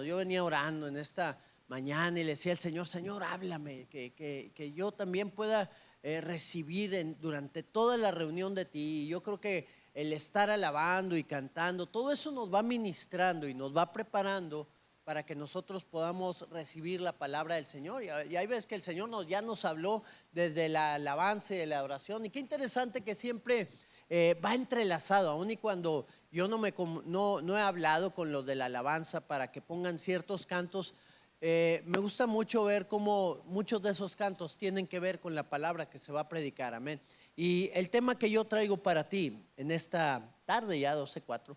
yo venía orando en esta mañana y le decía al Señor, Señor, háblame, que yo también pueda recibir durante toda la reunión de ti. Y yo creo que el estar alabando y cantando, todo eso nos va ministrando y nos va preparando para que nosotros podamos recibir la palabra del Señor. Y ahí ves que el Señor ya nos habló desde la alabanza y la oración. Y qué interesante que siempre va entrelazado, aun y cuando yo no he hablado con los de la alabanza para que pongan ciertos cantos. Me gusta mucho ver cómo muchos de esos cantos tienen que ver con la palabra que se va a predicar, amén. Y el tema que yo traigo para ti en esta tarde, ya 12:04,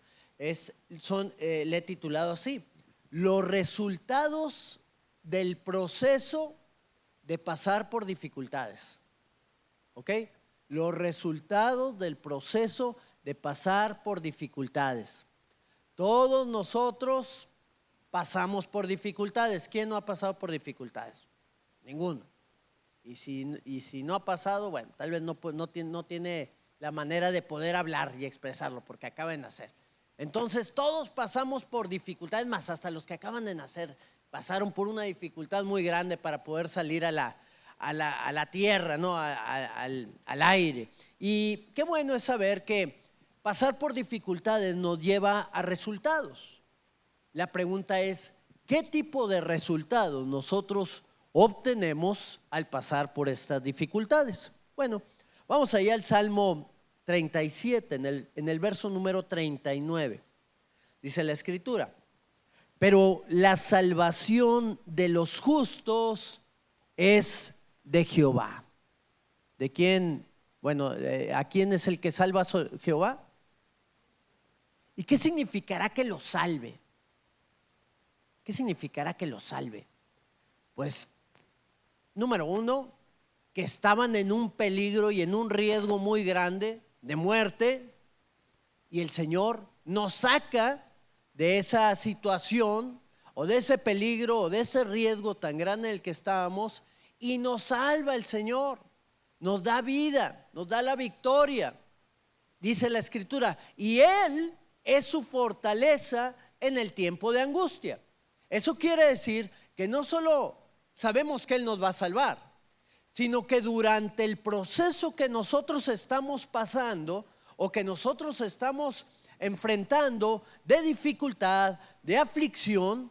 le he titulado así: los resultados del proceso de pasar por dificultades. ¿Ok? Los resultados del proceso de pasar por dificultades. Todos nosotros pasamos por dificultades. ¿Quién no ha pasado por dificultades? Ninguno. Y si no ha pasado, bueno, tal vez no tiene la manera de poder hablar y expresarlo porque acaba de nacer. Entonces todos pasamos por dificultades, más hasta los que acaban de nacer pasaron por una dificultad muy grande para poder salir a la tierra, ¿no? al aire. Y qué bueno es saber que pasar por dificultades nos lleva a resultados. La pregunta es, ¿qué tipo de resultados nosotros obtenemos al pasar por estas dificultades? Bueno, vamos allá al Salmo 37, en el verso número 39. Dice la Escritura: pero la salvación de los justos es de Jehová. ¿De quién? Bueno, ¿a quién es el que salva Jehová? ¿Y qué significará que lo salve? ¿Qué significará que lo salve? Pues, número uno, que estaban en un peligro y en un riesgo muy grande de muerte, y el Señor nos saca de esa situación o de ese peligro o de ese riesgo tan grande en el que estábamos, y nos salva el Señor, nos da vida, nos da la victoria. Dice la Escritura, y Él es su fortaleza en el tiempo de angustia. Eso quiere decir que no solo sabemos que Él nos va a salvar, sino que durante el proceso que nosotros estamos pasando o que nosotros estamos enfrentando de dificultad, de aflicción,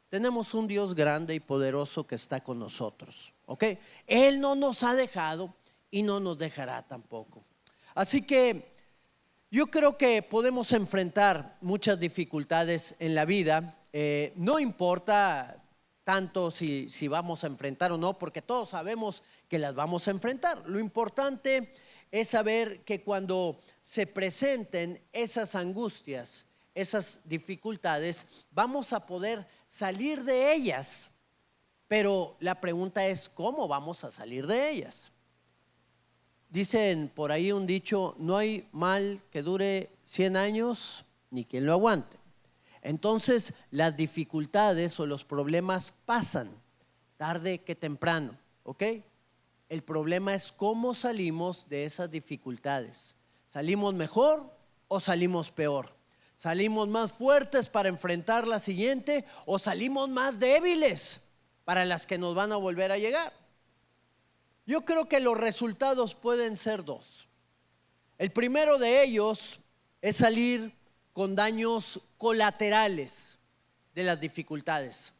tenemos un Dios grande y poderoso que está con nosotros. ¿Ok? Él no nos ha dejado y no nos dejará tampoco. Así que yo creo que podemos enfrentar muchas dificultades en la vida. No importa tanto si vamos a enfrentar o no, porque todos sabemos que las vamos a enfrentar. Lo importante es saber que cuando se presenten esas angustias, esas dificultades, vamos a poder salir de ellas. Pero la pregunta es, ¿cómo vamos a salir de ellas? Dicen por ahí un dicho: no hay mal que dure 100 años ni quien lo aguante. Entonces las dificultades o los problemas pasan tarde que temprano, ¿ok? El problema es cómo salimos de esas dificultades. ¿Salimos mejor o salimos peor? ¿Salimos más fuertes para enfrentar la siguiente o salimos más débiles para las que nos van a volver a llegar? Yo creo que los resultados pueden ser dos. El primero de ellos es salir con daños colaterales de las dificultades.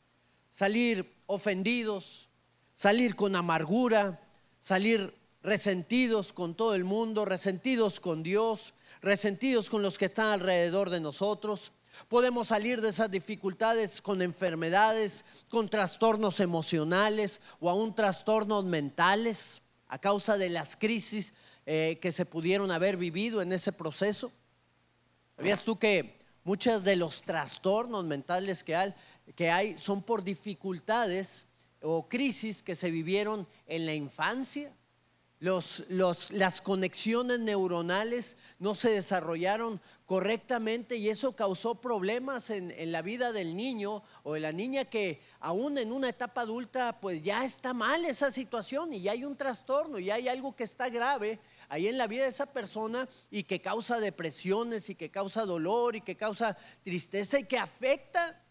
Salir ofendidos, salir con amargura, salir resentidos con todo el mundo, resentidos con Dios, resentidos con los que están alrededor de nosotros. Podemos salir de esas dificultades con enfermedades, con trastornos emocionales o aún trastornos mentales a causa de las crisis que se pudieron haber vivido en ese proceso. ¿Sabías tú que muchos de los trastornos mentales que hay son por dificultades o crisis que se vivieron en la infancia? Las conexiones neuronales no se desarrollaron correctamente y eso causó problemas en la vida del niño o de la niña, que aún en una etapa adulta pues ya está mal esa situación y ya hay un trastorno, y hay algo que está grave ahí en la vida de esa persona y que causa depresiones y que causa dolor y que causa tristeza y que afecta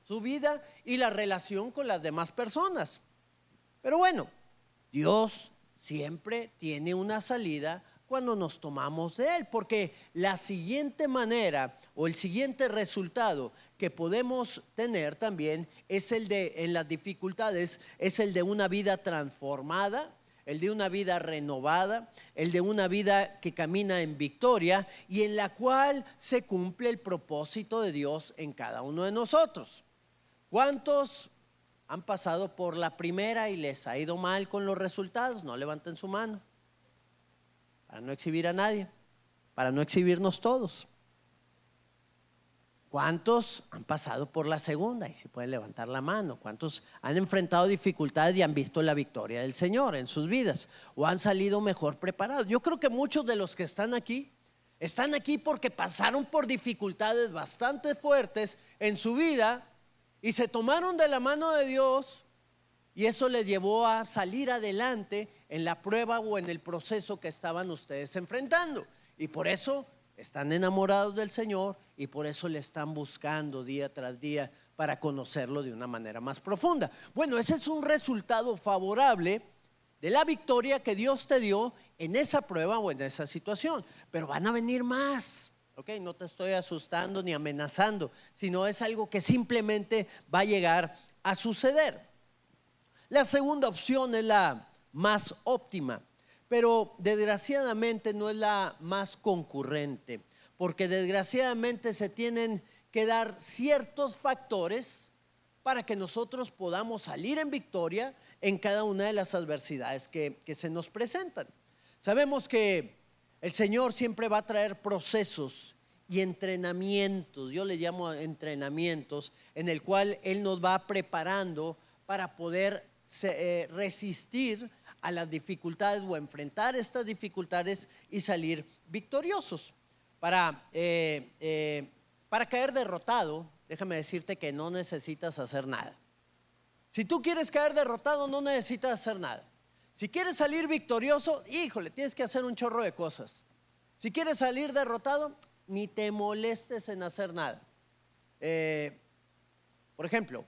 su vida y la relación con las demás personas. Pero bueno, Dios siempre tiene una salida cuando nos tomamos de Él, porque la siguiente manera o el siguiente resultado que podemos tener también es el de, en las dificultades, es el de una vida transformada, el de una vida renovada, el de una vida que camina en victoria y en la cual se cumple el propósito de Dios en cada uno de nosotros. ¿Cuántos han pasado por la primera y les ha ido mal con los resultados? No levanten su mano, para no exhibir a nadie, para no exhibirnos todos. ¿Cuántos han pasado por la segunda? Y si pueden levantar la mano. ¿Cuántos han enfrentado dificultades y han visto la victoria del Señor en sus vidas? ¿O han salido mejor preparados? Yo creo que muchos de los que están aquí porque pasaron por dificultades bastante fuertes en su vida y se tomaron de la mano de Dios, y eso les llevó a salir adelante en la prueba o en el proceso que estaban ustedes enfrentando. Y por eso están enamorados del Señor y por eso le están buscando día tras día para conocerlo de una manera más profunda. Bueno, ese es un resultado favorable de la victoria que Dios te dio en esa prueba o en esa situación. Pero van a venir más. Ok, no te estoy asustando ni amenazando, sino es algo que simplemente va a llegar a suceder. La segunda opción es la más óptima, pero desgraciadamente no es la más concurrente, porque desgraciadamente se tienen que dar ciertos factores para que nosotros podamos salir en victoria en cada una de las adversidades que se nos presentan. Sabemos que el Señor siempre va a traer procesos y entrenamientos, yo le llamo entrenamientos, en el cual Él nos va preparando para poder resistir a las dificultades o enfrentar estas dificultades y salir victoriosos. Para caer derrotado, déjame decirte que no necesitas hacer nada. Si tú quieres caer derrotado, no necesitas hacer nada. Si quieres salir victorioso, híjole, tienes que hacer un chorro de cosas. Si quieres salir derrotado, ni te molestes en hacer nada. Por ejemplo,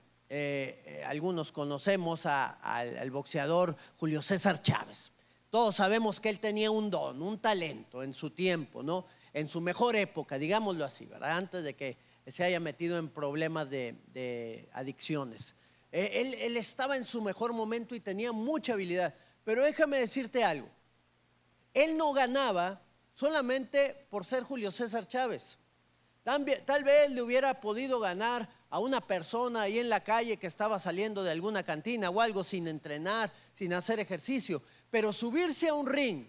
algunos conocemos al boxeador Julio César Chávez. Todos sabemos que él tenía un don, un talento en su tiempo, ¿no? En su mejor época, digámoslo así, ¿verdad? Antes de que se haya metido en problemas de adicciones. Él estaba en su mejor momento y tenía mucha habilidad. Pero déjame decirte algo. Él no ganaba solamente por ser Julio César Chávez. Tal vez le hubiera podido ganar a una persona ahí en la calle que estaba saliendo de alguna cantina o algo sin entrenar, sin hacer ejercicio. Pero subirse a un ring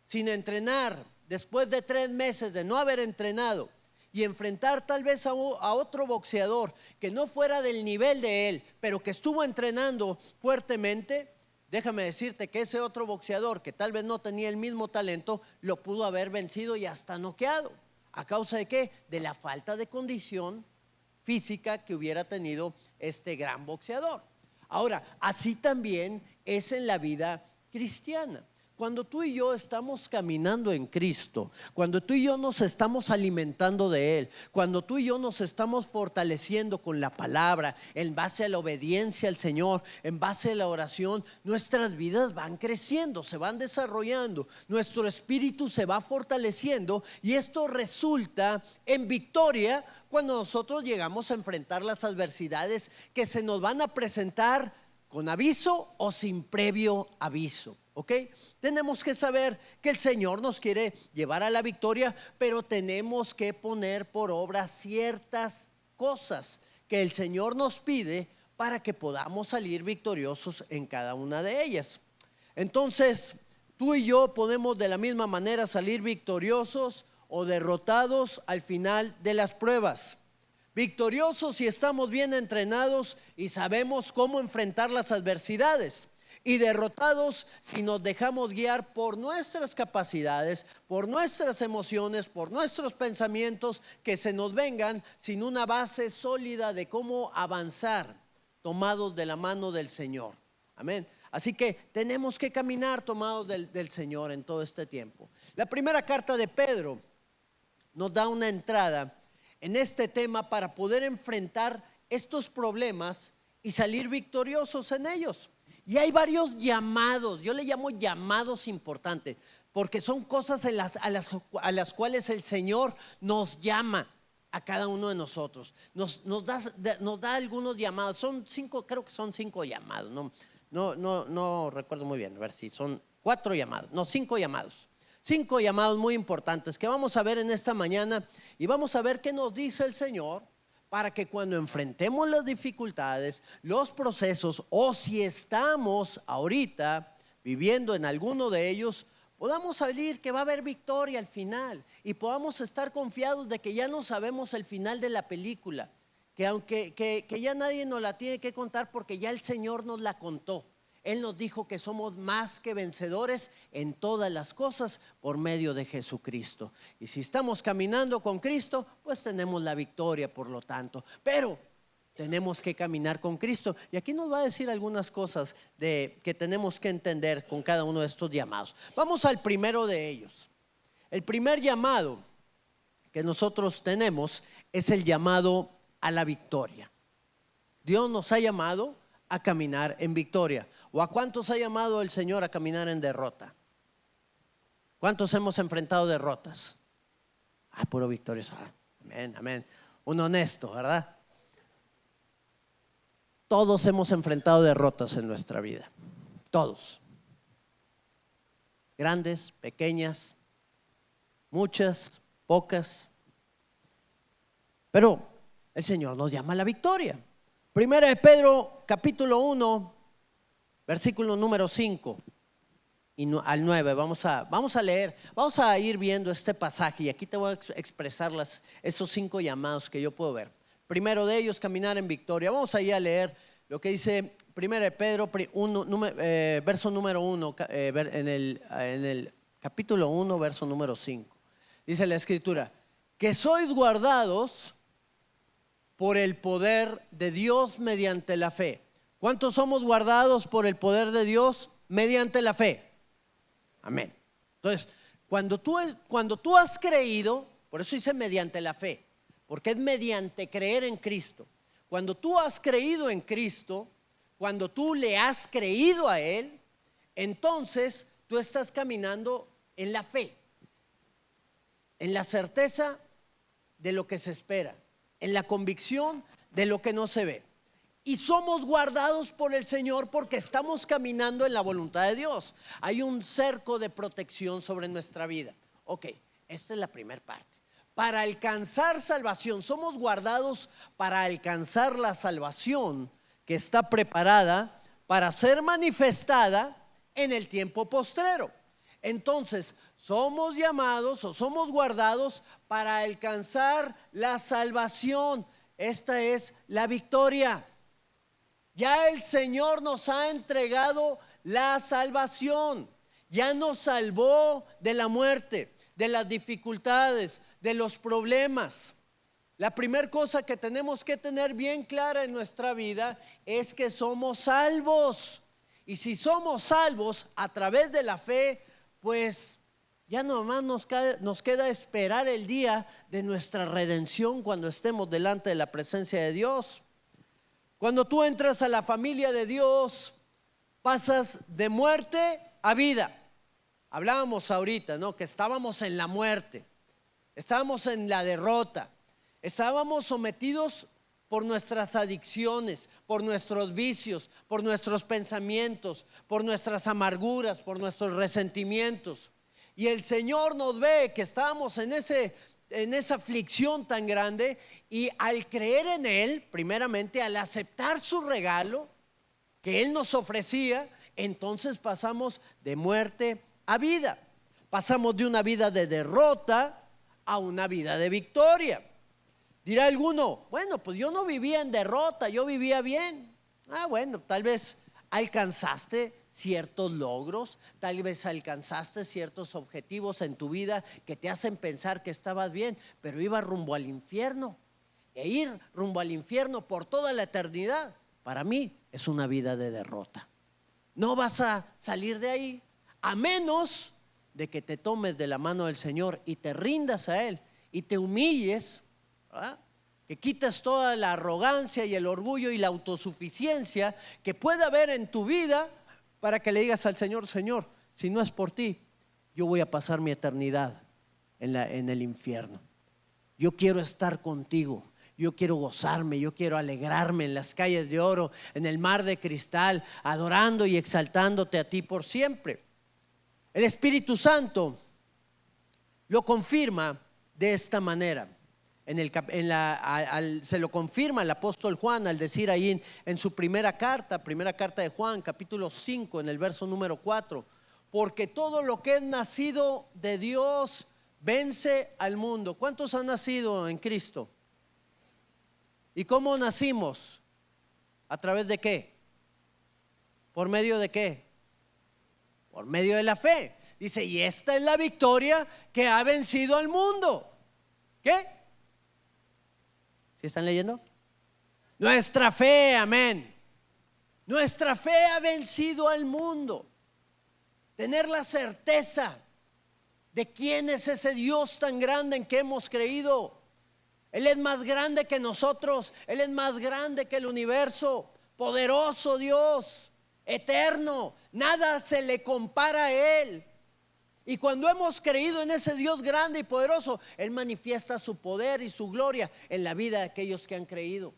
sin entrenar, después de 3 meses de no haber entrenado, y enfrentar tal vez a otro boxeador que no fuera del nivel de él, pero que estuvo entrenando fuertemente, déjame decirte que ese otro boxeador que tal vez no tenía el mismo talento, lo pudo haber vencido y hasta noqueado. ¿A causa de qué? De la falta de condición física que hubiera tenido este gran boxeador. Ahora, así también es en la vida cristiana. Cuando tú y yo estamos caminando en Cristo, cuando tú y yo nos estamos alimentando de Él, cuando tú y yo nos estamos fortaleciendo con la palabra, en base a la obediencia al Señor, en base a la oración, nuestras vidas van creciendo, se van desarrollando, nuestro espíritu se va fortaleciendo y esto resulta en victoria cuando nosotros llegamos a enfrentar las adversidades que se nos van a presentar con aviso o sin previo aviso. ¿Ok? Tenemos que saber que el Señor nos quiere llevar a la victoria, pero tenemos que poner por obra ciertas cosas que el Señor nos pide para que podamos salir victoriosos en cada una de ellas. Entonces, tú y yo podemos de la misma manera salir victoriosos o derrotados al final de las pruebas. Victoriosos si estamos bien entrenados y sabemos cómo enfrentar las adversidades. Y derrotados si nos dejamos guiar por nuestras capacidades, por nuestras emociones, por nuestros pensamientos que se nos vengan sin una base sólida de cómo avanzar, tomados de la mano del Señor. Amén. Así que tenemos que caminar tomados del Señor en todo este tiempo. La primera carta de Pedro nos da una entrada en este tema para poder enfrentar estos problemas y salir victoriosos en ellos. Y hay varios llamados, yo le llamo llamados importantes, porque son cosas a las cuales el Señor nos llama a cada uno de nosotros. Nos da algunos llamados, son 5, creo que son 5 llamados, no recuerdo muy bien, a ver si son 4 llamados, no, 5 llamados. 5 llamados muy importantes que vamos a ver en esta mañana y vamos a ver qué nos dice el Señor para que cuando enfrentemos las dificultades, los procesos o si estamos ahorita viviendo en alguno de ellos, podamos salir que va a haber victoria al final y podamos estar confiados de que ya no sabemos el final de la película, que aunque que ya nadie nos la tiene que contar porque ya el Señor nos la contó. Él nos dijo que somos más que vencedores en todas las cosas por medio de Jesucristo. Y si estamos caminando con Cristo, pues tenemos la victoria por lo tanto. Pero tenemos que caminar con Cristo. Y aquí nos va a decir algunas cosas que tenemos que entender con cada uno de estos llamados. Vamos al primero de ellos. El primer llamado que nosotros tenemos es el llamado a la victoria. Dios nos ha llamado a caminar en victoria. ¿O a cuántos ha llamado el Señor a caminar en derrota? ¿Cuántos hemos enfrentado derrotas? Puro victorioso. Amén, amén. Un honesto, ¿verdad? Todos hemos enfrentado derrotas en nuestra vida. Todos. Grandes, pequeñas, muchas, pocas. Pero el Señor nos llama a la victoria. Primera de Pedro, capítulo 1, versículo número 5 al 9. Vamos a leer, vamos a ir viendo este pasaje y aquí te voy a expresar esos 5 llamados que yo puedo ver. Primero de ellos, caminar en victoria. Vamos a ir a leer lo que dice Primera de Pedro, verso número 1, en el capítulo 1, verso número 5. Dice la Escritura, que sois guardados por el poder de Dios mediante la fe. ¿Cuántos somos guardados por el poder de Dios mediante la fe? Amén. Entonces, cuando tú has creído, por eso dice mediante la fe, porque es mediante creer en Cristo. Cuando tú has creído en Cristo, cuando tú le has creído a Él, entonces tú estás caminando en la fe, en la certeza de lo que se espera, en la convicción de lo que no se ve. Y somos guardados por el Señor porque estamos caminando en la voluntad de Dios. Hay un cerco de protección sobre nuestra vida. Ok, esta es la primera parte. Para alcanzar salvación, somos guardados para alcanzar la salvación que está preparada para ser manifestada en el tiempo postrero. Entonces, somos llamados o somos guardados para alcanzar la salvación. Esta es la victoria. Ya el Señor nos ha entregado la salvación. Ya nos salvó de la muerte, de las dificultades, de los problemas. La primera cosa que tenemos que tener bien clara en nuestra vida es que somos salvos. Y si somos salvos a través de la fe, pues ya nomás nos queda esperar el día de nuestra redención cuando estemos delante de la presencia de Dios. Cuando tú entras a la familia de Dios, pasas de muerte a vida. Hablábamos ahorita, ¿no? Que estábamos en la muerte, estábamos en la derrota, estábamos sometidos por nuestras adicciones, por nuestros vicios, por nuestros pensamientos, por nuestras amarguras, por nuestros resentimientos. Y el Señor nos ve que estábamos en esa aflicción tan grande, y al creer en Él, primeramente al aceptar su regalo que Él nos ofrecía, entonces pasamos de muerte a vida. Pasamos de una vida de derrota a una vida de victoria. Dirá alguno, bueno, pues yo no vivía en derrota, yo vivía bien. Bueno, tal vez alcanzaste ciertos logros, tal vez alcanzaste ciertos objetivos en tu vida que te hacen pensar que estabas bien, pero ibas rumbo al infierno. E ir rumbo al infierno por toda la eternidad, para mí es una vida de derrota. No vas a salir de ahí a menos de que te tomes de la mano del Señor y te rindas a Él y te humilles, ¿verdad? que quites toda la arrogancia y el orgullo y la autosuficiencia que pueda haber en tu vida, para que le digas al Señor: Señor, si no es por ti, yo voy a pasar mi eternidad en el infierno. Yo quiero estar contigo, yo quiero gozarme, yo quiero alegrarme en las calles de oro, en el mar de cristal, adorando y exaltándote a ti por siempre. El Espíritu Santo lo confirma de esta manera. Se lo confirma el apóstol Juan al decir ahí en su primera carta de Juan, capítulo 5, en el verso número 4: porque todo lo que es nacido de Dios vence al mundo. ¿Cuántos han nacido en Cristo? ¿Y cómo nacimos? ¿A través de qué? ¿Por medio de qué? Por medio de la fe. Dice: y esta es la victoria que ha vencido al mundo. ¿Qué? ¿Sí están leyendo? Nuestra fe, amén. Nuestra fe ha vencido al mundo. Tener la certeza de quién es ese Dios tan grande en que hemos creído. Él es más grande que nosotros, Él es más grande que el universo, poderoso Dios, eterno, nada se le compara a Él. Y cuando hemos creído en ese Dios grande y poderoso, Él manifiesta su poder y su gloria en la vida de aquellos que han creído.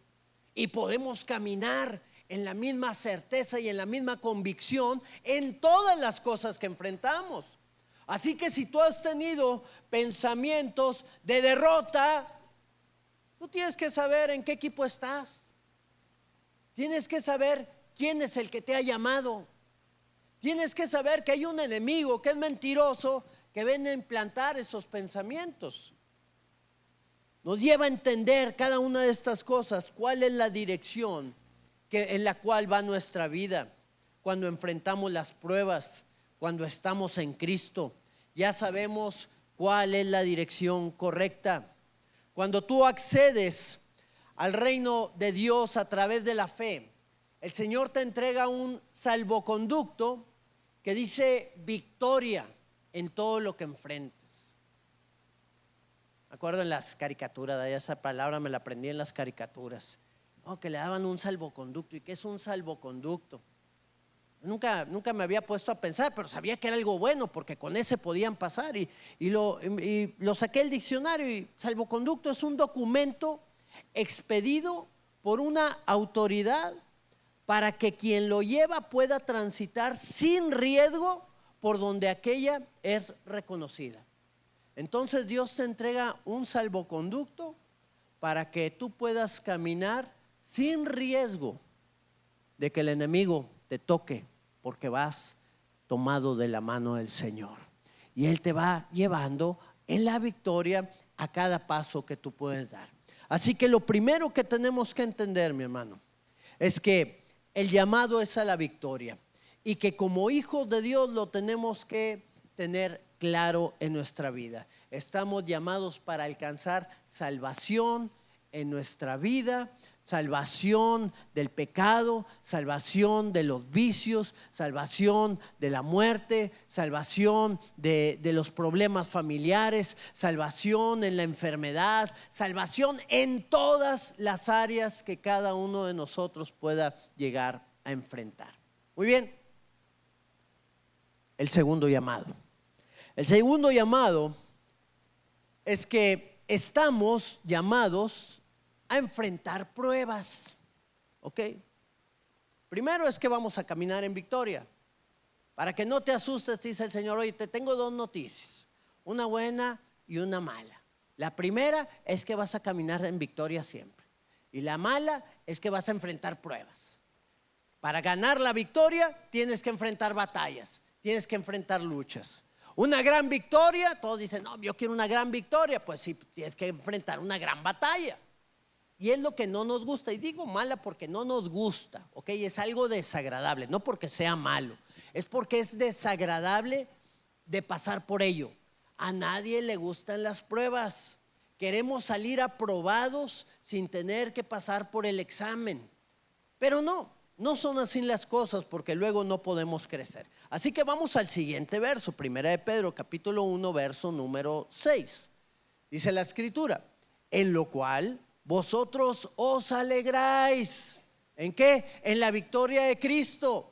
Y podemos caminar en la misma certeza y en la misma convicción en todas las cosas que enfrentamos. Así que si tú has tenido pensamientos de derrota, tú tienes que saber en qué equipo estás. Tienes que saber quién es el que te ha llamado. Tienes que saber que hay un enemigo que es mentiroso, que viene a implantar esos pensamientos. Nos lleva a entender cada una de estas cosas, cuál es la dirección en la cual va nuestra vida. Cuando enfrentamos las pruebas, cuando estamos en Cristo, ya sabemos cuál es la dirección correcta. Cuando tú accedes al reino de Dios a través de la fe, el Señor te entrega un salvoconducto que dice victoria en todo lo que enfrentes. Me acuerdo en las caricaturas, esa palabra me la aprendí en las caricaturas. Que le daban un salvoconducto. ¿Y qué es un salvoconducto? Nunca me había puesto a pensar, pero sabía que era algo bueno, porque con ese podían pasar. Y lo saqué del diccionario. Y salvoconducto es un documento expedido por una autoridad para que quien lo lleva pueda transitar sin riesgo por donde aquella es reconocida. Entonces Dios te entrega un salvoconducto para que tú puedas caminar sin riesgo de que el enemigo te toque, porque vas tomado de la mano del Señor. Y Él te va llevando en la victoria a cada paso que tú puedes dar. Así que lo primero que tenemos que entender, mi hermano, es que el llamado es a la victoria y que como hijos de Dios lo tenemos que tener claro en nuestra vida. Estamos llamados para alcanzar salvación en nuestra vida, salvación del pecado, salvación de los vicios, salvación de la muerte, salvación de los problemas familiares, salvación en la enfermedad, salvación en todas las áreas que cada uno de nosotros pueda llegar a enfrentar. Muy bien, el segundo llamado. El segundo llamado es que estamos llamados a enfrentar pruebas. ¿Ok? Primero es que vamos a caminar en victoria. Para que no te asustes, dice el Señor: oye, te tengo dos noticias, una buena y una mala. La primera es que vas a caminar en victoria siempre. Y la mala es que vas a enfrentar pruebas. Para ganar la victoria tienes que enfrentar batallas, tienes que enfrentar luchas. Una gran victoria, todos dicen: no, yo quiero una gran victoria. Pues sí, tienes que enfrentar una gran batalla. Y es lo que no nos gusta. Y digo mala porque no nos gusta, ¿ok? Es algo desagradable, no porque sea malo, es porque es desagradable de pasar por ello. A nadie le gustan las pruebas. Queremos salir aprobados sin tener que pasar por el examen. Pero no son así las cosas, porque luego no podemos crecer. Así que vamos al siguiente verso, Primera de Pedro, capítulo 1, verso número 6. Dice la escritura: en lo cual vosotros os alegráis. ¿En qué? En la victoria de Cristo.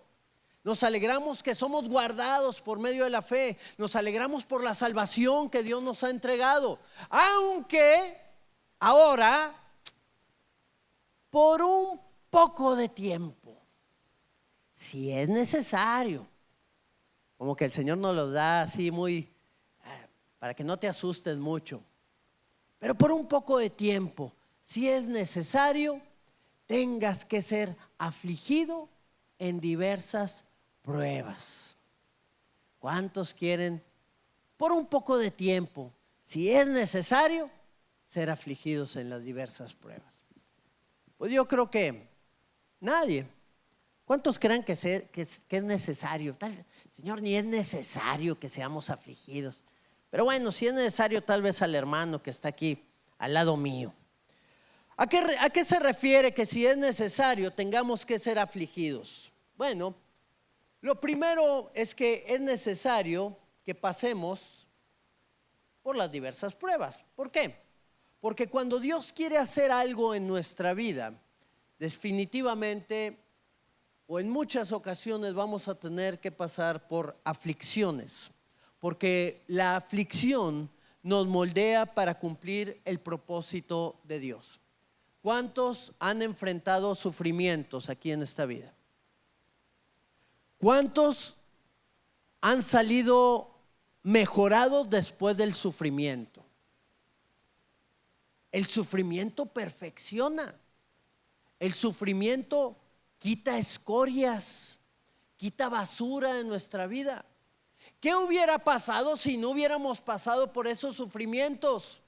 Nos alegramos que somos guardados por medio de la fe. Nos alegramos por la salvación que Dios nos ha entregado. Aunque ahora, por un poco de tiempo, si es necesario, como que el Señor nos lo da así muy, para que no te asustes mucho, pero por un poco de tiempo, si es necesario, tengas que ser afligido en diversas pruebas. ¿Cuántos quieren por un poco de tiempo, si es necesario, ser afligidos en las diversas pruebas? Pues yo creo que nadie. ¿Cuántos creen que es necesario? Señor, ni es necesario que seamos afligidos. Pero bueno, si es necesario, tal vez al hermano que está aquí al lado mío. ¿A qué se refiere que si es necesario tengamos que ser afligidos? Bueno, lo primero es que es necesario que pasemos por las diversas pruebas. ¿Por qué? Porque cuando Dios quiere hacer algo en nuestra vida, definitivamente o en muchas ocasiones vamos a tener que pasar por aflicciones, porque la aflicción nos moldea para cumplir el propósito de Dios. ¿Cuántos han enfrentado sufrimientos aquí en esta vida? ¿Cuántos han salido mejorados después del sufrimiento? El sufrimiento perfecciona. El sufrimiento quita escorias, quita basura en nuestra vida. ¿Qué hubiera pasado si no hubiéramos pasado por esos sufrimientos?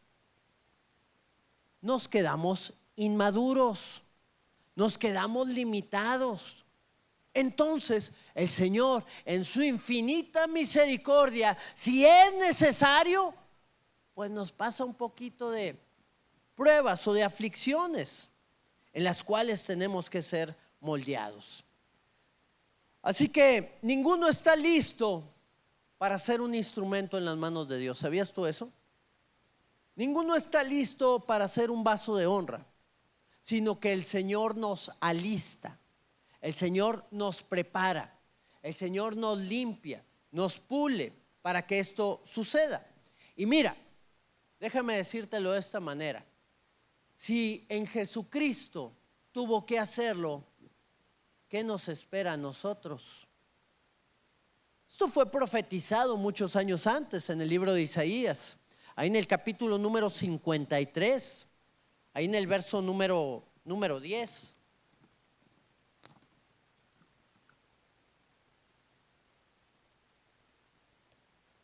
Nos quedamos inmaduros, nos quedamos limitados. Entonces el Señor, en su infinita misericordia, si es necesario, pues nos pasa un poquito de pruebas o de aflicciones en las cuales tenemos que ser moldeados. Así que ninguno está listo para ser un instrumento en las manos de Dios. ¿Sabías tú eso? Ninguno está listo para ser un vaso de honra, sino que el Señor nos alista, el Señor nos prepara, el Señor nos limpia, nos pule para que esto suceda. Y mira, déjame decírtelo de esta manera. Si en Jesucristo tuvo que hacerlo, ¿qué nos espera a nosotros? Esto fue profetizado muchos años antes en el libro de Isaías, ahí en el capítulo número 53, ahí en el verso número 10.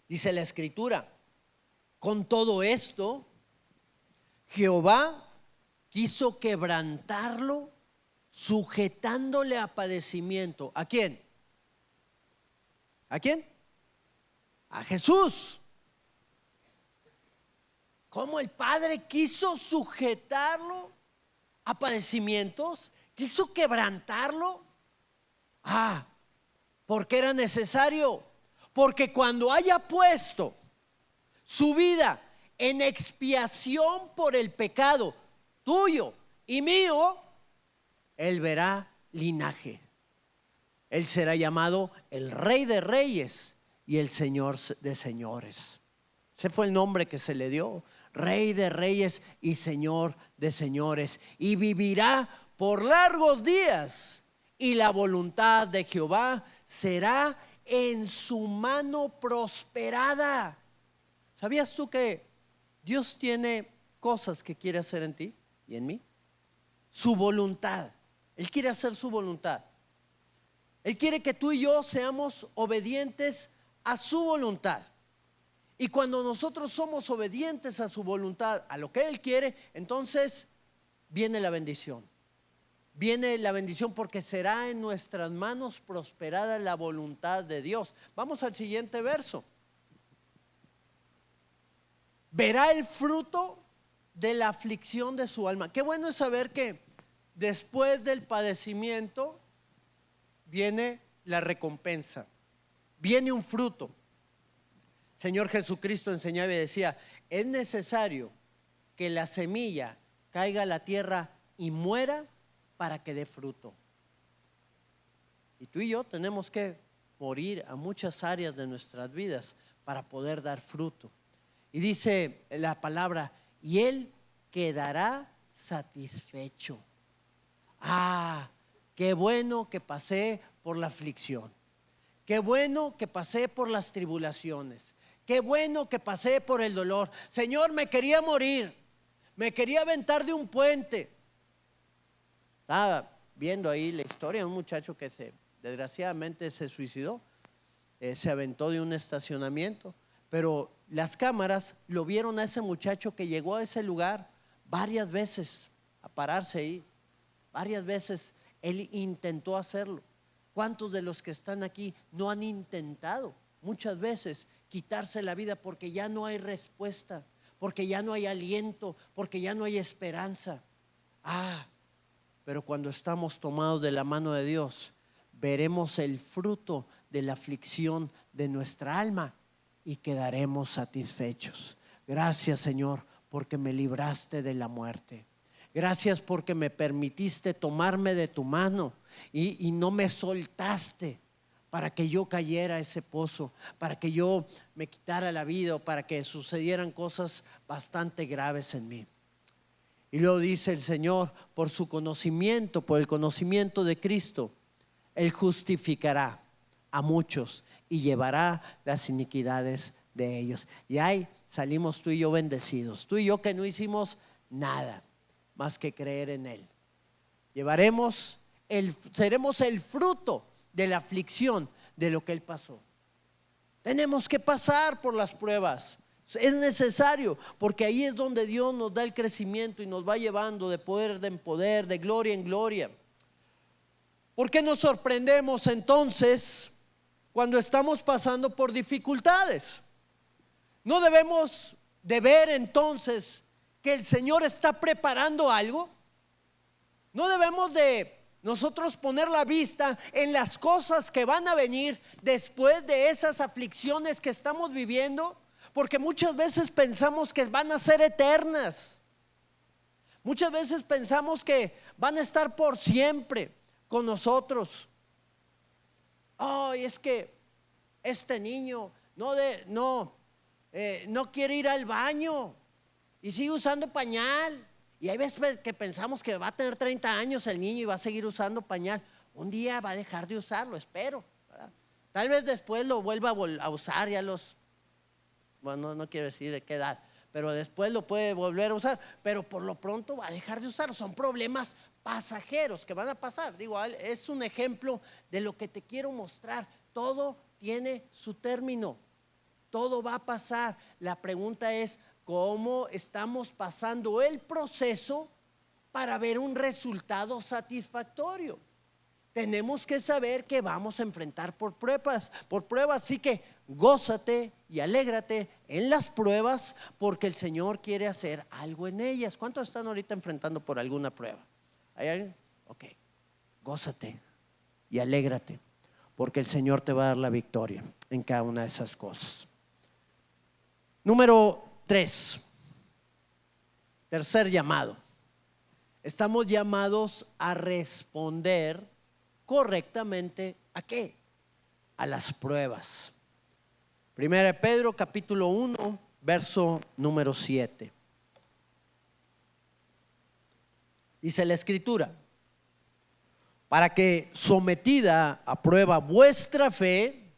Dice la Escritura: con todo esto, Jehová quiso quebrantarlo, sujetándole a padecimiento. ¿A quién? ¿A quién? A Jesús. ¿Cómo el Padre quiso sujetarlo a padecimientos? ¿Quiso quebrantarlo? Porque era necesario. Porque cuando haya puesto su vida en expiación por el pecado tuyo y mío, Él verá linaje. Él será llamado el Rey de Reyes y el Señor de Señores. Ese fue el nombre que se le dio: Rey de Reyes y Señor de Señores. Y vivirá por largos días, y la voluntad de Jehová será en su mano prosperada. ¿Sabías tú que Dios tiene cosas que quiere hacer en ti y en mí? Su voluntad. Él quiere hacer su voluntad. Él quiere que tú y yo seamos obedientes a su voluntad. Y cuando nosotros somos obedientes a su voluntad, a lo que Él quiere, entonces viene la bendición. Viene la bendición, porque será en nuestras manos prosperada la voluntad de Dios. Vamos al siguiente verso. Verá el fruto de la aflicción de su alma. Qué bueno es saber que después del padecimiento viene la recompensa, viene un fruto. Señor Jesucristo enseñaba y decía: es necesario que la semilla caiga a la tierra y muera para que dé fruto. Y tú y yo tenemos que morir a muchas áreas de nuestras vidas para poder dar fruto. Y dice la palabra, y Él quedará satisfecho. Qué bueno que pasé por la aflicción. Qué bueno que pasé por las tribulaciones. Qué bueno que pasé por el dolor. Señor, me quería morir. Me quería aventar de un puente. Estaba viendo ahí la historia de un muchacho que desgraciadamente se suicidó. Se aventó de un estacionamiento. Pero las cámaras lo vieron a ese muchacho que llegó a ese lugar varias veces a pararse ahí. Varias veces él intentó hacerlo. ¿Cuántos de los que están aquí no han intentado muchas veces quitarse la vida porque ya no hay respuesta, porque ya no hay aliento, porque ya no hay esperanza? Pero cuando estamos tomados de la mano de Dios, veremos el fruto de la aflicción de nuestra alma y quedaremos satisfechos. Gracias, Señor, porque me libraste de la muerte. Gracias porque me permitiste tomarme de tu mano y no me soltaste para que yo cayera a ese pozo, para que yo me quitara la vida o para que sucedieran cosas bastante graves en mí. Y luego dice el Señor, por su conocimiento, por el conocimiento de Cristo, Él justificará a muchos y llevará las iniquidades de ellos. Y ahí salimos tú y yo bendecidos, tú y yo que no hicimos nada más que creer en Él. Seremos el fruto de la aflicción de lo que Él pasó. Tenemos que pasar por las pruebas. Es necesario, porque ahí es donde Dios nos da el crecimiento y nos va llevando de poder en poder, de gloria en gloria. ¿Por qué nos sorprendemos entonces cuando estamos pasando por dificultades? No debemos de ver entonces que el Señor está preparando algo. No debemos de nosotros poner la vista en las cosas que van a venir después de esas aflicciones que estamos viviendo, porque muchas veces pensamos que van a ser eternas. Muchas veces pensamos que van a estar por siempre con nosotros. Es que este niño no quiere ir al baño y sigue usando pañal. Y hay veces que pensamos que va a tener 30 años el niño y va a seguir usando pañal. Un día va a dejar de usarlo, espero, ¿verdad? Tal vez después lo vuelva a usar no quiero decir de qué edad, pero después lo puede volver a usar, pero por lo pronto va a dejar de usarlo. Son problemas pasajeros que van a pasar. Es un ejemplo de lo que te quiero mostrar. Todo tiene su término, todo va a pasar. La pregunta es, ¿cómo estamos pasando el proceso para ver un resultado satisfactorio? Tenemos que saber que vamos a enfrentar por pruebas, así que gózate y alégrate en las pruebas, porque el Señor quiere hacer algo en ellas. ¿Cuántos están ahorita enfrentando por alguna prueba? ¿Hay alguien? Ok, gózate y alégrate, porque el Señor te va a dar la victoria en cada una de esas cosas. Número 3, tercer llamado. Estamos llamados a responder correctamente ¿a qué? A las pruebas. Primera de Pedro capítulo 1 verso número 7. Dice la escritura: para que sometida a prueba vuestra fe,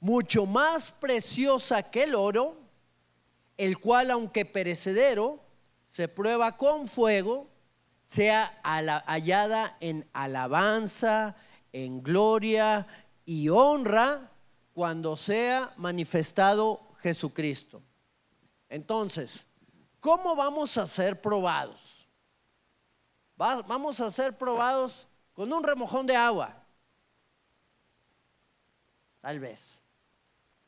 mucho más preciosa que el oro, el cual aunque perecedero se prueba con fuego, sea hallada en alabanza, en gloria y honra cuando sea manifestado Jesucristo. Entonces, ¿cómo vamos a ser probados? Vamos a ser probados con un remojón de agua, tal vez.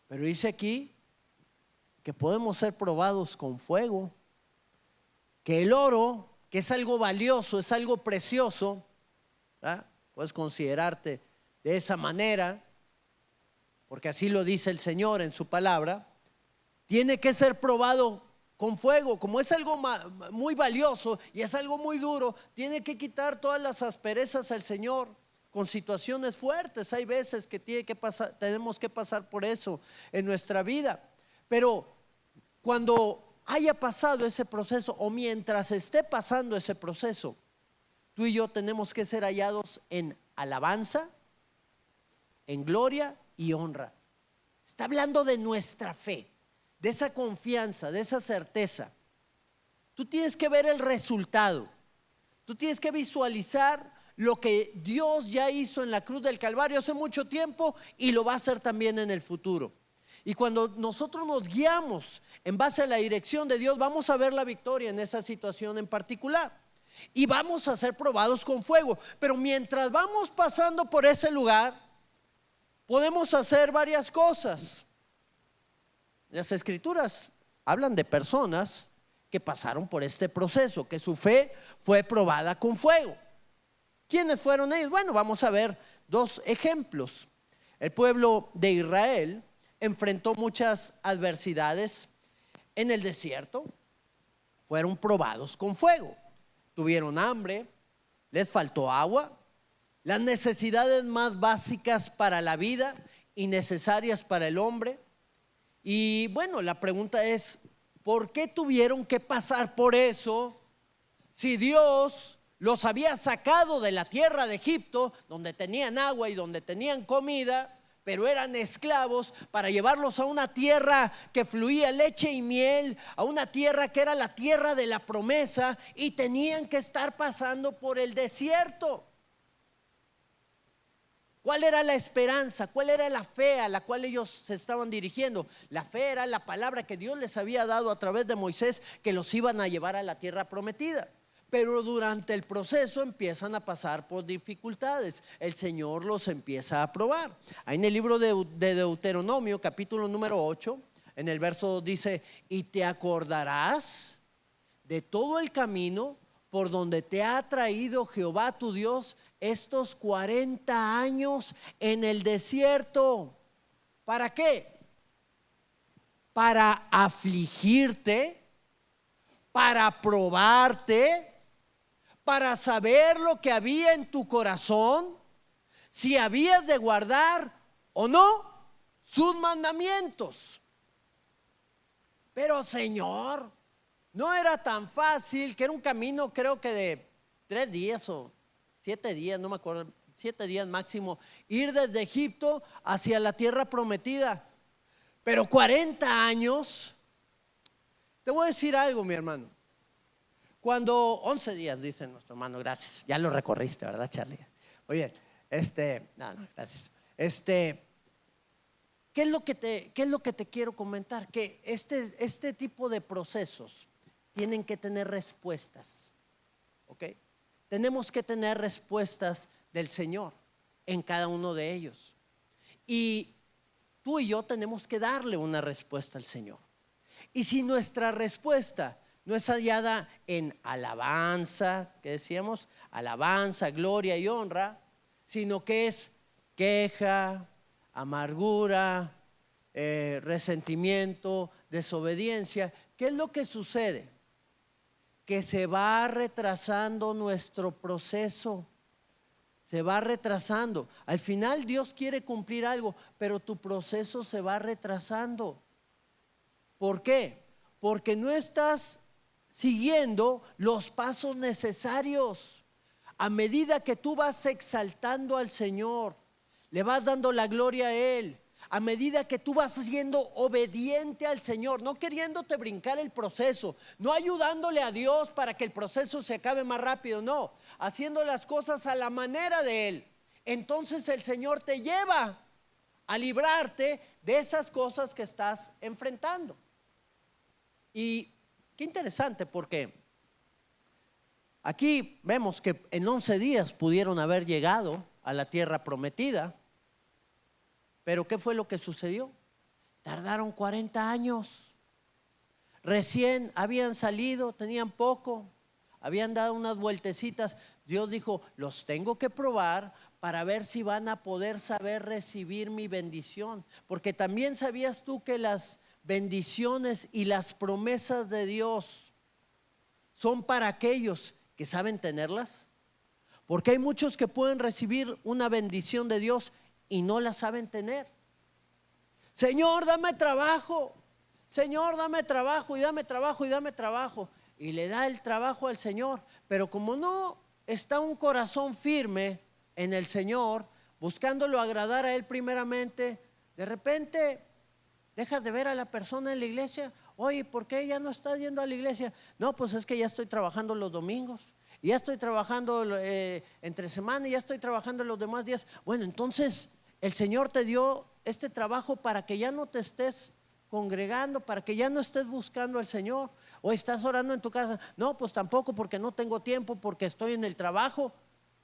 Pero dice aquí que podemos ser probados con fuego, que el oro, que es algo valioso, es algo precioso, ¿verdad? Puedes considerarte de esa manera, porque así lo dice el Señor en su palabra, tiene que ser probado con fuego. Como es algo muy valioso y es algo muy duro, tiene que quitar todas las asperezas al Señor con situaciones fuertes. Hay veces que tenemos que pasar por eso en nuestra vida. Pero cuando haya pasado ese proceso o mientras esté pasando ese proceso, tú y yo tenemos que ser hallados en alabanza, en gloria y honra. Está hablando de nuestra fe, de esa confianza, de esa certeza. Tú tienes que ver el resultado. Tú tienes que visualizar lo que Dios ya hizo en la cruz del Calvario hace mucho tiempo y lo va a hacer también en el futuro. Y cuando nosotros nos guiamos en base a la dirección de Dios, vamos a ver la victoria en esa situación en particular. Y vamos a ser probados con fuego. Pero mientras vamos pasando por ese lugar, podemos hacer varias cosas. Las Escrituras hablan de personas que pasaron por este proceso, que su fe fue probada con fuego. ¿Quiénes fueron ellos? Bueno, vamos a ver dos ejemplos. El pueblo de Israel enfrentó muchas adversidades en el desierto. Fueron probados con fuego. Tuvieron hambre, les faltó agua, las necesidades más básicas para la vida y necesarias para el hombre. Y bueno, la pregunta es, ¿por qué tuvieron que pasar por eso si Dios los había sacado de la tierra de Egipto, donde tenían agua y donde tenían comida, pero eran esclavos, para llevarlos a una tierra que fluía leche y miel, a una tierra que era la tierra de la promesa, y tenían que estar pasando por el desierto? ¿Cuál era la esperanza? ¿Cuál era la fe a la cual ellos se estaban dirigiendo? La fe era la palabra que Dios les había dado a través de Moisés, que los iban a llevar a la tierra prometida. Pero durante el proceso empiezan a pasar por dificultades. El Señor los empieza a probar. Ahí en el libro de Deuteronomio, capítulo número 8, en el verso dice: y te acordarás de todo el camino por donde te ha traído Jehová tu Dios estos 40 años en el desierto. ¿Para qué? Para afligirte, para probarte, para saber lo que había en tu corazón, si habías de guardar o no sus mandamientos. Pero Señor, no era tan fácil, que era un camino creo que de 3 días o 7 días, no me acuerdo, 7 días máximo, ir desde Egipto hacia la tierra prometida. Pero 40 años, te voy a decir algo, mi hermano. Cuando 11 días, dice nuestro hermano, gracias. Ya lo recorriste, ¿verdad, Charlie? Oye, no, gracias. ¿Qué es lo que te quiero comentar? Que este tipo de procesos tienen que tener respuestas, ¿ok? Tenemos que tener respuestas del Señor en cada uno de ellos. Y tú y yo tenemos que darle una respuesta al Señor. Y si nuestra respuesta no es hallada en alabanza, que decíamos, alabanza, gloria y honra, sino que es queja, amargura, resentimiento, desobediencia, ¿qué es lo que sucede? Que se va retrasando nuestro proceso. Se va retrasando. Al final Dios quiere cumplir algo, pero tu proceso se va retrasando. ¿Por qué? Porque no estás siguiendo los pasos necesarios. A medida que tú vas exaltando al Señor, le vas dando la gloria a Él, a medida que tú vas siendo obediente al Señor, no queriéndote brincar el proceso, no ayudándole a Dios para que el proceso se acabe más rápido, no, haciendo las cosas a la manera de Él, entonces el Señor te lleva a librarte de esas cosas que estás enfrentando. Y qué interesante, porque aquí vemos que en 11 días pudieron haber llegado a la tierra prometida. Pero ¿qué fue lo que sucedió? Tardaron 40 años. Recién habían salido, tenían poco, habían dado unas vueltecitas. Dios dijo, los tengo que probar para ver si van a poder saber recibir mi bendición. Porque también sabías tú que las bendiciones y las promesas de Dios son para aquellos que saben tenerlas? Porque hay muchos que pueden recibir una bendición de Dios y no la saben tener. Señor, dame trabajo. Señor, dame trabajo y dame trabajo y dame trabajo. Y le da el trabajo al Señor. Pero como no está un corazón firme en el Señor, buscándolo agradar a Él primeramente, de repente dejas de ver a la persona en la iglesia. Oye, ¿por qué ya no estás yendo a la iglesia? No, pues es que ya estoy trabajando los domingos. Ya estoy trabajando entre semana y ya estoy trabajando los demás días. Bueno, entonces el Señor te dio este trabajo para que ya no te estés congregando, para que ya no estés buscando al Señor. O estás orando en tu casa. No, pues tampoco, porque no tengo tiempo, porque estoy en el trabajo.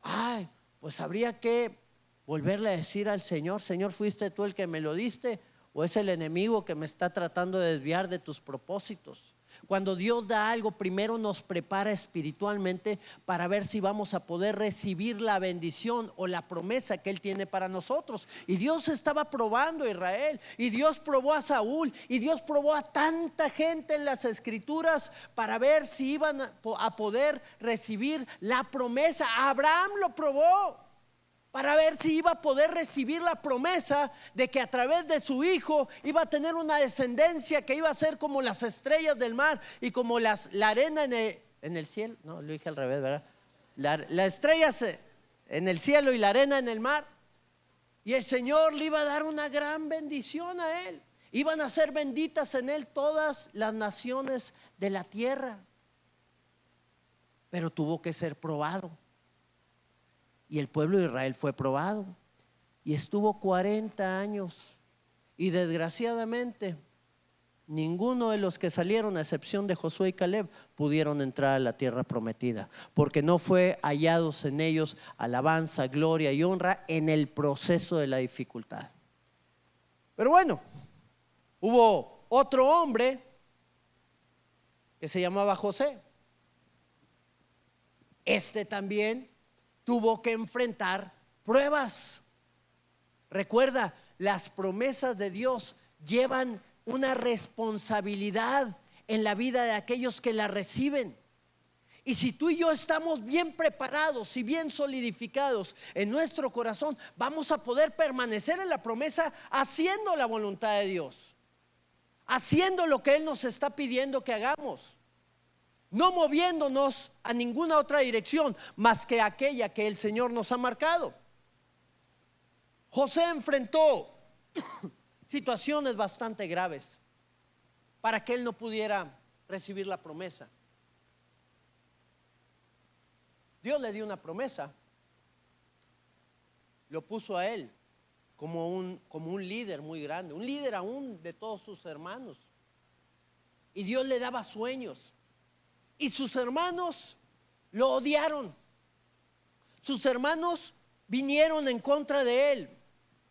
Ay, pues habría que volverle a decir al Señor: Señor, ¿fuiste tú el que me lo diste o es el enemigo que me está tratando de desviar de tus propósitos? Cuando Dios da algo, primero nos prepara espiritualmente para ver si vamos a poder recibir la bendición o la promesa que Él tiene para nosotros. Y Dios estaba probando a Israel, y Dios probó a Saúl, y Dios probó a tanta gente en las Escrituras para ver si iban a poder recibir la promesa. Abraham lo probó para ver si iba a poder recibir la promesa de que a través de su hijo iba a tener una descendencia que iba a ser como las estrellas del mar y como la arena en el cielo. No, lo dije al revés, ¿verdad? Las estrellas en el cielo y la arena en el mar. Y el Señor le iba a dar una gran bendición a él. Iban a ser benditas en él todas las naciones de la tierra. Pero tuvo que ser probado. Y el pueblo de Israel fue probado y estuvo 40 años. Y desgraciadamente ninguno de los que salieron, a excepción de Josué y Caleb, pudieron entrar a la tierra prometida, porque no fue hallados en ellos alabanza, gloria y honra en el proceso de la dificultad. Pero bueno, hubo otro hombre que se llamaba José. Este también tuvo que enfrentar pruebas. Recuerda, las promesas de Dios llevan una responsabilidad en la vida de aquellos que la reciben. Y si tú y yo estamos bien preparados y bien solidificados en nuestro corazón, vamos a poder permanecer en la promesa haciendo la voluntad de Dios, haciendo lo que Él nos está pidiendo que hagamos. No moviéndonos a ninguna otra dirección más que aquella que el Señor nos ha marcado. José enfrentó situaciones bastante graves para que él no pudiera recibir la promesa. Dios le dio una promesa, lo puso a él como un líder muy grande, un líder aún de todos sus hermanos. Y Dios le daba sueños. Y sus hermanos lo odiaron. Sus hermanos vinieron en contra de él.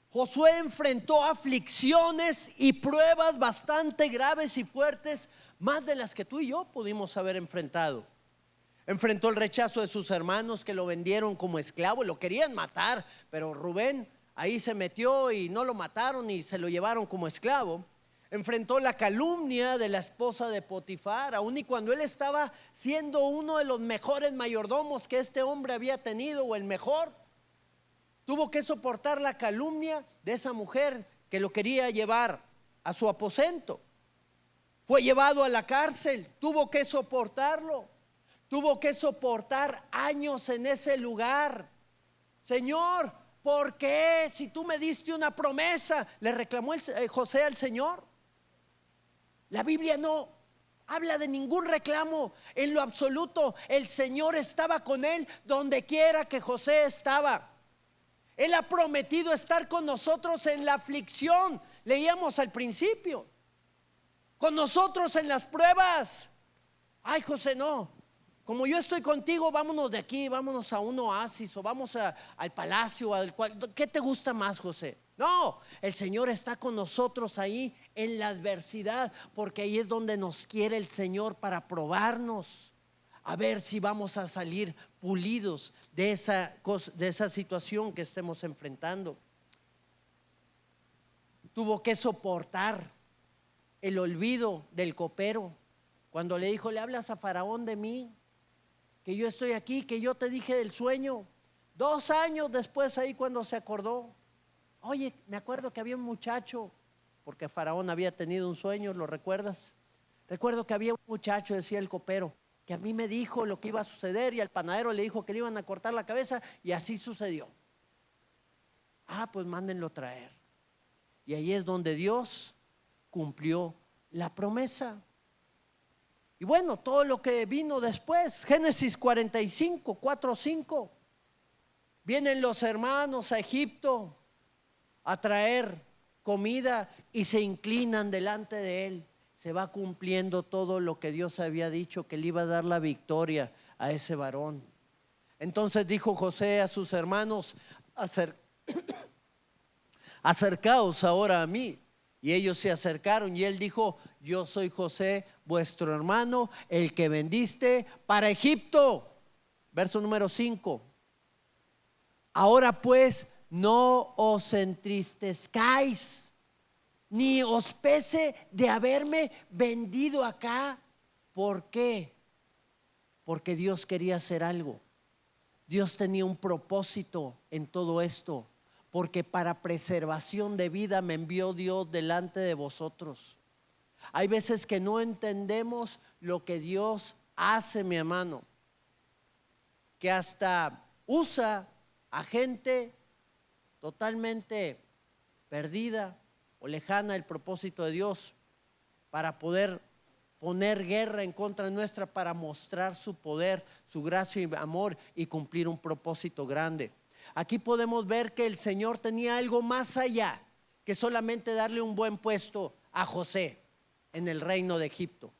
Josué enfrentó aflicciones y pruebas bastante graves y fuertes, más de las que tú y yo pudimos haber enfrentado. Enfrentó el rechazo de sus hermanos, que lo vendieron como esclavo, lo querían matar, pero Rubén ahí se metió y no lo mataron y se lo llevaron como esclavo. Enfrentó la calumnia de la esposa de Potifar, aun y cuando él estaba siendo uno de los mejores mayordomos que este hombre había tenido, o el mejor. Tuvo que soportar la calumnia de esa mujer que lo quería llevar a su aposento. Fue llevado a la cárcel, tuvo que soportarlo. Tuvo que soportar años en ese lugar. Señor, ¿por qué? Si tú me diste una promesa, le reclamó José al Señor. La Biblia no habla de ningún reclamo en lo absoluto. El Señor estaba con él donde quiera que José estaba. Él ha prometido estar con nosotros en la aflicción. Leíamos al principio. Con nosotros en las pruebas. Ay, José, no. Como yo estoy contigo, vámonos de aquí, vámonos a un oasis o vamos al palacio. ¿Qué te gusta más, José? No, el Señor está con nosotros ahí en la adversidad, porque ahí es donde nos quiere el Señor para probarnos, a ver si vamos a salir pulidos de esa situación que estemos enfrentando. Tuvo que soportar el olvido del copero, cuando le dijo: le hablas a Faraón de mí, que yo estoy aquí, que yo te dije del sueño. 2 años después, ahí cuando se acordó: oye, me acuerdo que había un muchacho, porque Faraón había tenido un sueño, ¿lo recuerdas? Recuerdo que había un muchacho, decía el copero, que a mí me dijo lo que iba a suceder, y al panadero le dijo que le iban a cortar la cabeza, y así sucedió. Ah, pues mándenlo traer. Y ahí es donde Dios cumplió la promesa. Y bueno, todo lo que vino después, Génesis 45, 4, 5. Vienen los hermanos a Egipto a traer comida y se inclinan delante de él. Se va cumpliendo todo lo que Dios había dicho, que le iba a dar la victoria a ese varón. Entonces dijo José a sus hermanos: acercaos ahora a mí. Y ellos se acercaron y él dijo: yo soy José, vuestro hermano, el que vendiste para Egipto. Verso número 5. Ahora pues no os entristezcáis, ni os pese de haberme vendido acá. ¿Por qué? Porque Dios quería hacer algo. Dios tenía un propósito en todo esto. Porque para preservación de vida me envió Dios delante de vosotros. Hay veces que no entendemos lo que Dios hace, mi hermano, que hasta usa a gente totalmente perdida o lejana del propósito de Dios para poder poner guerra en contra nuestra, para mostrar su poder, su gracia y amor, y cumplir un propósito grande. Aquí podemos ver que el Señor tenía algo más allá que solamente darle un buen puesto a José en el reino de Egipto.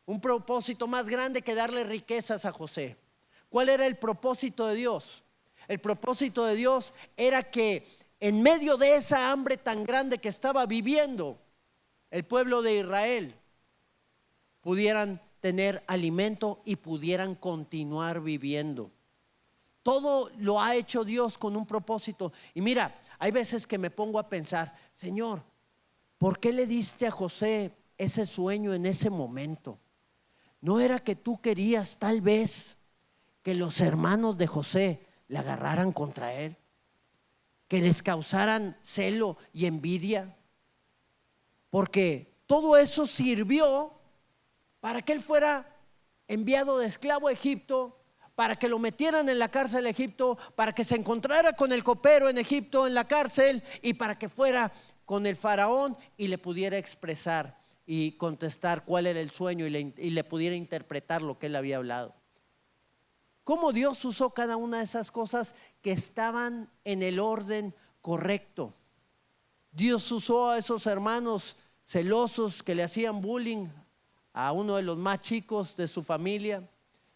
Un propósito más grande que darle riquezas a José. ¿Cuál era el propósito de Dios? El propósito de Dios era que en medio de esa hambre tan grande que estaba viviendo el pueblo de Israel, pudieran tener alimento y pudieran continuar viviendo. Todo lo ha hecho Dios con un propósito. Y mira, hay veces que me pongo a pensar: Señor, ¿por qué le diste a José ese sueño en ese momento? ¿No era que tú querías tal vez que los hermanos de José le agarraran contra él? ¿Que les causaran celo y envidia? Porque todo eso sirvió para que él fuera enviado de esclavo a Egipto, para que lo metieran en la cárcel de Egipto, para que se encontrara con el copero en Egipto en la cárcel, y para que fuera con el faraón y le pudiera expresar y contestar cuál era el sueño, y le pudiera interpretar lo que él había hablado. Cómo Dios usó cada una de esas cosas que estaban en el orden correcto. Dios usó a esos hermanos celosos que le hacían bullying a uno de los más chicos de su familia.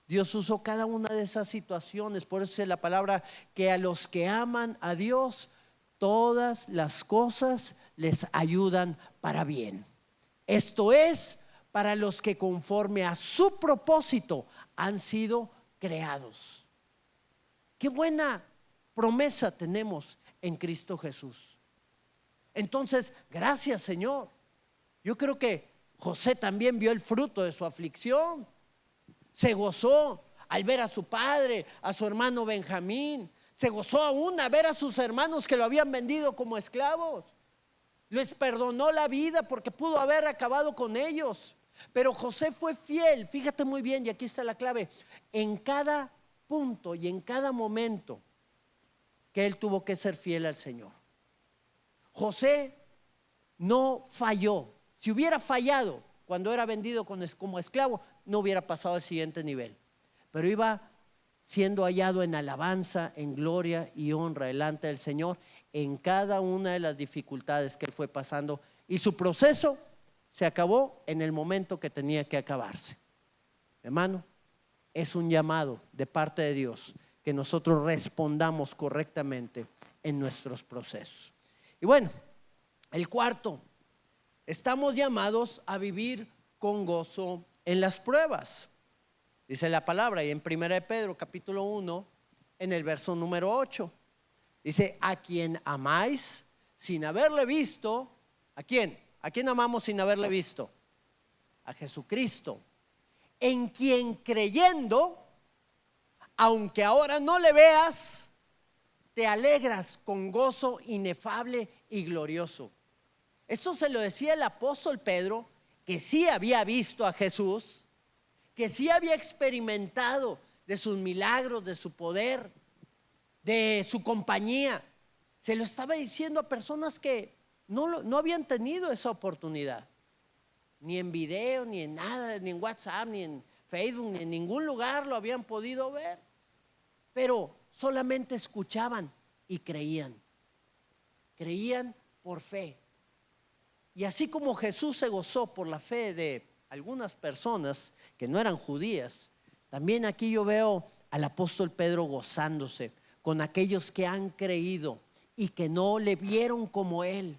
Dios usó cada una de esas situaciones. Por eso es la palabra que a los que aman a Dios, todas las cosas les ayudan para bien. Esto es, para los que conforme a su propósito han sido creados. Qué buena promesa tenemos en Cristo Jesús. Entonces, gracias, Señor. Yo creo que José también vio el fruto de su aflicción. Se gozó al ver a su padre, a su hermano Benjamín. Se gozó aún a ver a sus hermanos que lo habían vendido como esclavos. Les perdonó la vida porque pudo haber acabado con ellos. Pero José fue fiel, fíjate muy bien, y aquí está la clave, en cada punto y en cada momento que él tuvo que ser fiel al Señor. José no falló. Si hubiera fallado cuando era vendido como esclavo, no hubiera pasado al siguiente nivel. Pero iba siendo hallado en alabanza, en gloria y honra delante del Señor en cada una de las dificultades que él fue pasando. Y su proceso se acabó en el momento que tenía que acabarse. Hermano, es un llamado de parte de Dios que nosotros respondamos correctamente en nuestros procesos. Y bueno, el cuarto, estamos llamados a vivir con gozo en las pruebas. Dice la palabra, y en 1 de Pedro capítulo 1, en el verso número 8, dice: a quien amáis sin haberle visto. ¿A quién? ¿A quién amamos sin haberle visto? A Jesucristo, en quien creyendo, aunque ahora no le veas, te alegras con gozo inefable y glorioso. Esto se lo decía el apóstol Pedro, que sí había visto a Jesús, que sí había experimentado de sus milagros, de su poder, de su compañía. Se lo estaba diciendo a personas que no habían tenido esa oportunidad, ni en video, ni en nada, ni en WhatsApp, ni en Facebook, ni en ningún lugar lo habían podido ver, pero solamente escuchaban y creían por fe. Y así como Jesús se gozó por la fe de algunas personas que no eran judías, también aquí yo veo al apóstol Pedro gozándose con aquellos que han creído y que no le vieron como él.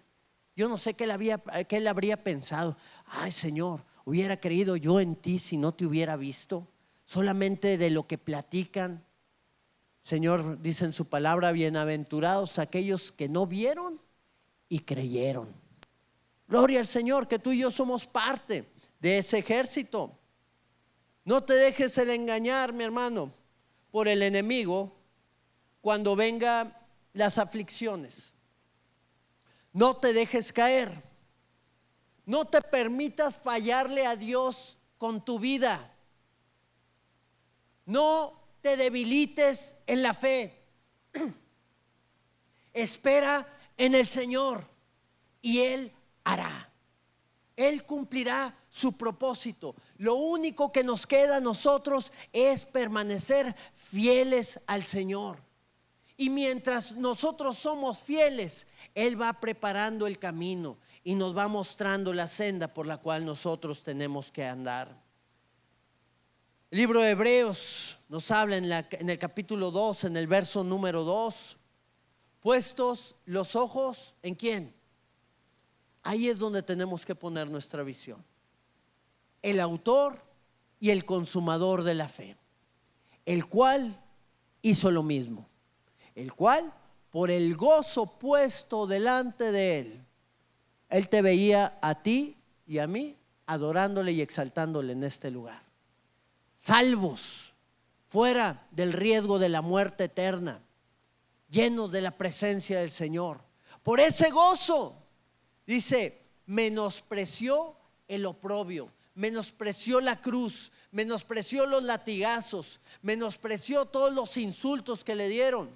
Yo no sé qué él habría pensado. Ay, Señor, hubiera creído yo en ti si no te hubiera visto. Solamente de lo que platican. Señor dice en su palabra: bienaventurados aquellos que no vieron y creyeron. Gloria al Señor, que tú y yo somos parte de ese ejército. No te dejes el engañar, mi hermano, por el enemigo cuando vengan las aflicciones. No te dejes caer. No te permitas fallarle a Dios con tu vida. No te debilites en la fe. Espera en el Señor y Él hará. Él cumplirá su propósito. Lo único que nos queda a nosotros es permanecer fieles al Señor. Y mientras nosotros somos fieles, Él va preparando el camino y nos va mostrando la senda por la cual nosotros tenemos que andar. El libro de Hebreos nos habla en el capítulo 2, en el verso número 2, puestos los ojos ¿en quién? Ahí es donde tenemos que poner nuestra visión. El autor y el consumador de la fe, el cual hizo lo mismo, el cual por el gozo puesto delante de él te veía a ti y a mí adorándole y exaltándole en este lugar, salvos, fuera del riesgo de la muerte eterna, llenos de la presencia del Señor. Por ese gozo, dice, menospreció el oprobio, menospreció la cruz, menospreció los latigazos, menospreció todos los insultos que le dieron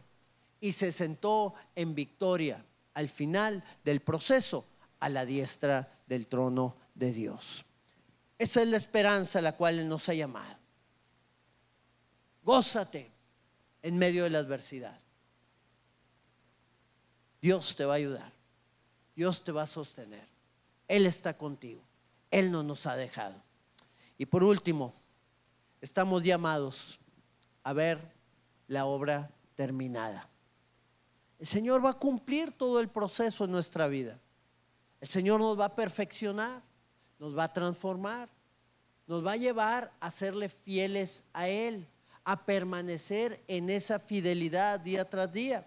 y se sentó en victoria al final del proceso a la diestra del trono de Dios. Esa es la esperanza a la cual Él nos ha llamado. Gózate en medio de la adversidad. Dios te va a ayudar. Dios te va a sostener. Él está contigo. Él no nos ha dejado. Y por último, estamos llamados a ver la obra terminada. El Señor va a cumplir todo el proceso en nuestra vida. El Señor nos va a perfeccionar, nos va a transformar, nos va a llevar a serle fieles a Él, a permanecer en esa fidelidad día tras día.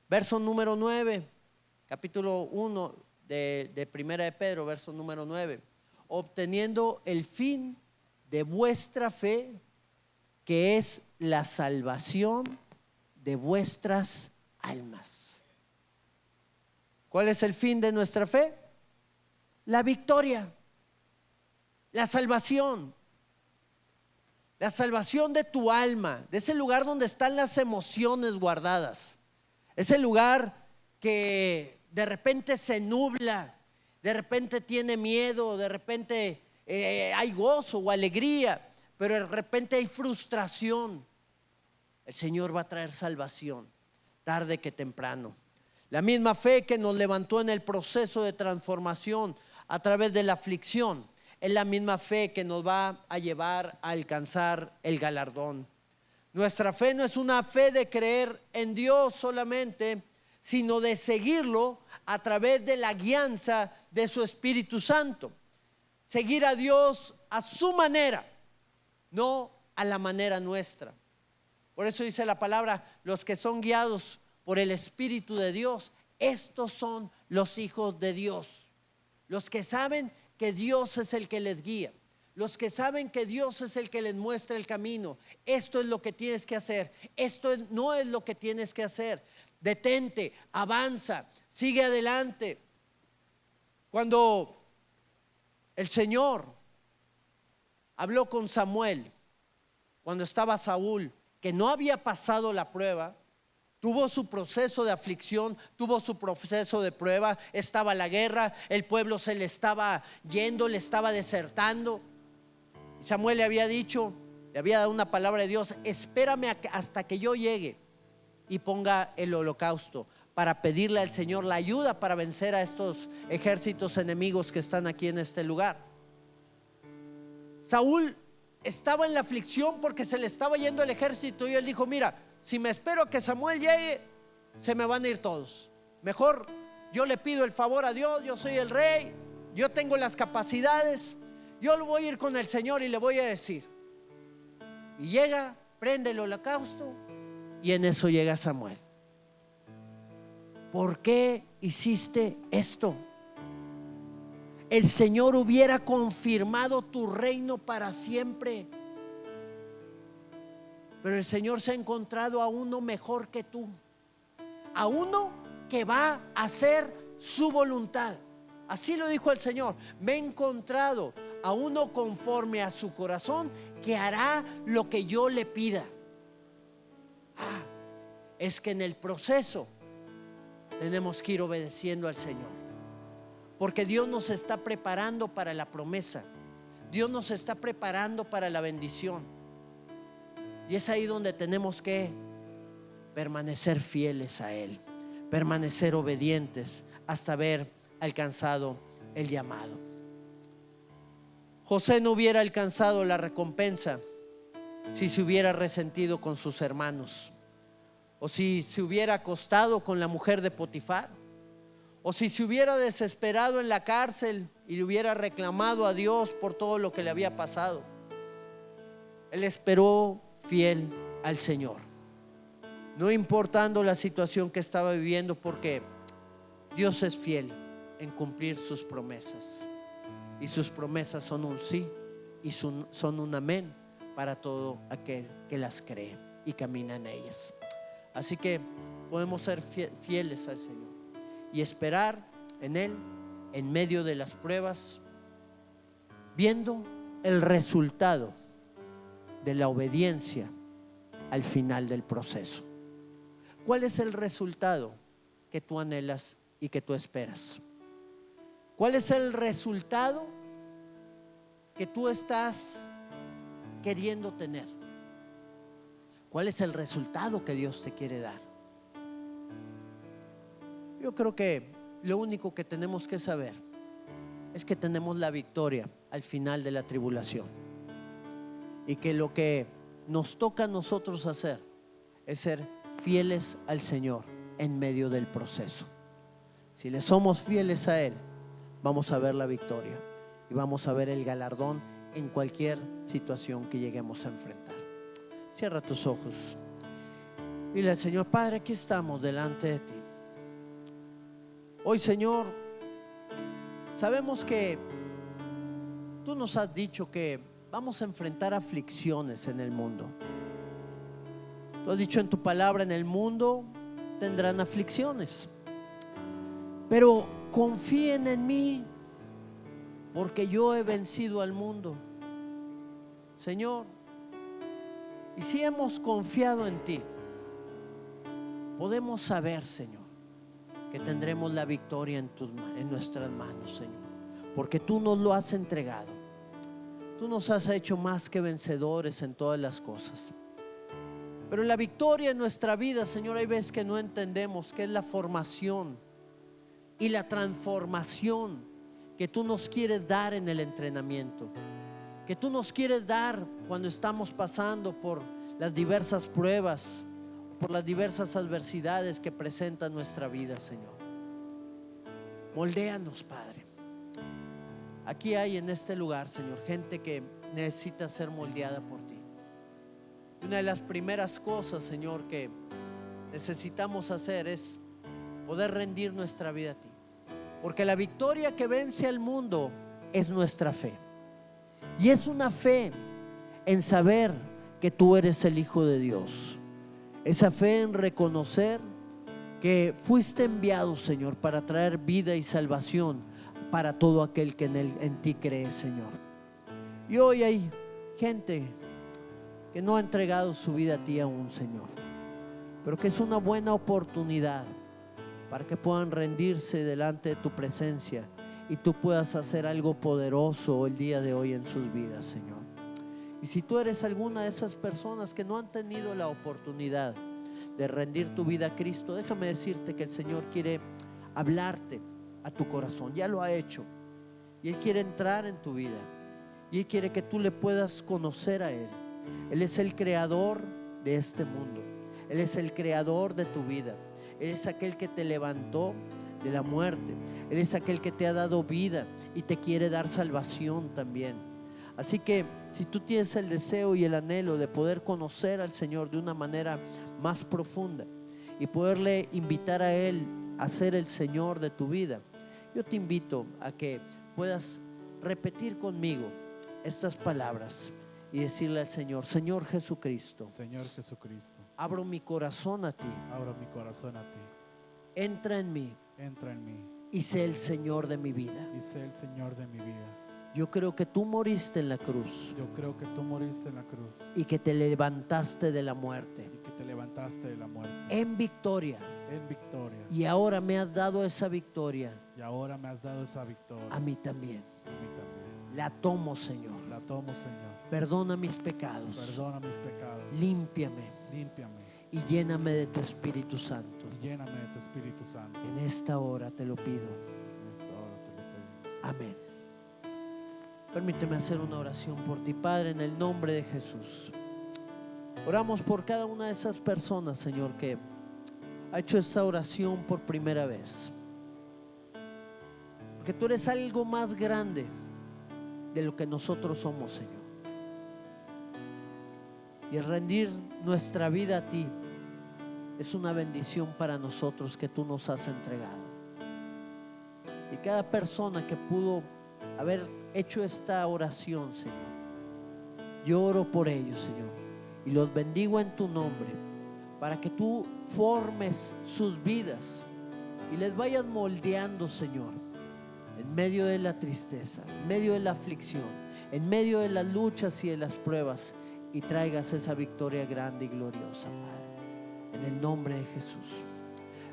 Verso número 9, capítulo 1 de Primera de Pedro, verso número 9. Obteniendo el fin de vuestra fe, que es la salvación de vuestras almas. ¿Cuál es el fin de nuestra fe? La victoria, la salvación de tu alma, de ese lugar donde están las emociones guardadas, ese lugar que de repente se nubla, de repente tiene miedo, de repente hay gozo o alegría, pero de repente hay frustración. El Señor va a traer salvación, tarde que temprano. La misma fe que nos levantó en el proceso de transformación a través de la aflicción, es la misma fe que nos va a llevar a alcanzar el galardón. Nuestra fe no es una fe de creer en Dios solamente, sino de seguirlo a través de la guianza de su Espíritu Santo. Seguir a Dios a su manera, no a la manera nuestra. Por eso dice la palabra: los que son guiados por el Espíritu de Dios, estos son los hijos de Dios. los que saben que Dios es el que les guía, los que saben que Dios es el que les muestra el camino. Esto es lo que tienes que hacer, no es lo que tienes que hacer. Detente, avanza, sigue adelante. Cuando el Señor habló con Samuel, cuando estaba Saúl, que no había pasado la prueba, tuvo su proceso de aflicción, tuvo su proceso de prueba, estaba la guerra, el pueblo se le estaba yendo, le estaba desertando. Y Samuel le había dicho, le había dado una palabra de Dios: espérame hasta que yo llegue y ponga el holocausto, para pedirle al Señor la ayuda para vencer a estos ejércitos enemigos que están aquí en este lugar. Saúl estaba en la aflicción porque se le estaba yendo el ejército, y él dijo: mira, si me espero a que Samuel llegue, se me van a ir todos. Mejor yo le pido el favor a Dios, yo soy el rey, yo tengo las capacidades, yo lo voy a ir con el Señor y le voy a decir. Y llega, prende el holocausto, y en eso llega Samuel. ¿Por qué hiciste esto? El Señor hubiera confirmado tu reino para siempre, pero el Señor se ha encontrado a uno mejor que tú, a uno que va a hacer su voluntad. Así lo dijo el Señor: me he encontrado a uno conforme a su corazón, que hará lo que yo le pida. Es que en el proceso tenemos que ir obedeciendo al Señor, porque Dios nos está preparando para la promesa, Dios nos está preparando para la bendición. Y es ahí donde tenemos que permanecer fieles a Él, permanecer obedientes hasta haber alcanzado el llamado. José no hubiera alcanzado la recompensa si se hubiera resentido con sus hermanos, o si se hubiera acostado con la mujer de Potifar, o si se hubiera desesperado en la cárcel y le hubiera reclamado a Dios por todo lo que le había pasado. Él esperó fiel al Señor, no importando la situación que estaba viviendo, porque Dios es fiel en cumplir sus promesas, y sus promesas son un sí y son un amén para todo aquel que las cree y camina en ellas. Así que podemos ser fieles al Señor y esperar en Él en medio de las pruebas, viendo el resultado de la obediencia al final del proceso. ¿Cuál es el resultado que tú anhelas y que tú esperas? ¿Cuál es el resultado que tú estás queriendo tener? ¿Cuál es el resultado que Dios te quiere dar? Yo creo que lo único que tenemos que saber es que tenemos la victoria al final de la tribulación, y que lo que nos toca a nosotros hacer es ser fieles al Señor en medio del proceso. Si le somos fieles a Él, vamos a ver la victoria y vamos a ver el galardón en cualquier situación que lleguemos a enfrentar. Cierra tus ojos. Dile al Señor: Padre, aquí estamos delante de ti. Hoy, Señor, sabemos que tú nos has dicho que vamos a enfrentar aflicciones en el mundo. Tú has dicho en tu palabra: en el mundo tendrán aflicciones, pero confíen en mí, porque yo he vencido al mundo. Señor, y si hemos confiado en ti, podemos saber, Señor, que tendremos la victoria en nuestras manos, Señor, porque tú nos lo has entregado. Tú nos has hecho más que vencedores en todas las cosas. Pero la victoria en nuestra vida, Señor, hay veces que no entendemos qué es la formación y la transformación que tú nos quieres dar en el entrenamiento, que tú nos quieres dar cuando estamos pasando por las diversas pruebas, por las diversas adversidades que presenta nuestra vida, Señor. Moldéanos, Padre. Aquí hay en este lugar, Señor, gente que necesita ser moldeada por ti. Una de las primeras cosas, Señor, que necesitamos hacer es poder rendir nuestra vida a ti. Porque la victoria que vence al mundo es nuestra fe. Y es una fe en saber que tú eres el Hijo de Dios. Esa fe en reconocer que fuiste enviado, Señor, para traer vida y salvación para todo aquel que en ti cree, Señor. Y hoy hay gente que no ha entregado su vida a ti aún, Señor, pero que es una buena oportunidad para que puedan rendirse delante de tu presencia y tú puedas hacer algo poderoso el día de hoy en sus vidas, Señor. Y si tú eres alguna de esas personas que no han tenido la oportunidad de rendir tu vida a Cristo, déjame decirte que el Señor quiere hablarte a tu corazón. Ya lo ha hecho y Él quiere entrar en tu vida y Él quiere que tú le puedas conocer a Él. Él es el creador de este mundo. Él es el creador de tu vida. Él es aquel que te levantó de la muerte. Él es aquel que te ha dado vida y te quiere dar salvación también. Así que si tú tienes el deseo y el anhelo de poder conocer al Señor de una manera más profunda y poderle invitar a Él a ser el Señor de tu vida, yo te invito a que puedas repetir conmigo estas palabras y decirle al Señor: Señor Jesucristo, Señor Jesucristo, abro mi corazón a ti, abro mi corazón a ti, entra en mí entra en mí y sé el Señor de mi vida. y sé el Señor de mi vida. Yo creo que tú moriste en la cruz Yo creo que tú moriste en la cruz y que te levantaste de la muerte y que te levantaste de la muerte en victoria, en victoria, y ahora me has dado esa victoria y ahora me has dado esa victoria a mí también. a mí también. La tomo, Señor. La tomo, Señor. Perdona mis pecados, Perdona mis pecados, límpiame límpiame y lléname de tu Espíritu Santo. y lléname de tu Espíritu Santo. En esta hora te lo pido. En esta hora te lo pedimos. Amén. Permíteme hacer una oración por ti, Padre, en el nombre de Jesús. Oramos por cada una de esas personas, Señor, que ha hecho esta oración por primera vez. Porque tú eres algo más grande de lo que nosotros somos, Señor. Y el rendir nuestra vida a ti es una bendición para nosotros que tú nos has entregado. Y cada persona que pudo haber hecho esta oración, Señor, yo oro por ellos, Señor, y los bendigo en tu nombre, para que tú formes sus vidas y les vayas moldeando, Señor, en medio de la tristeza, en medio de la aflicción, en medio de las luchas y de las pruebas, y traigas esa victoria grande y gloriosa, Padre, en el nombre de Jesús.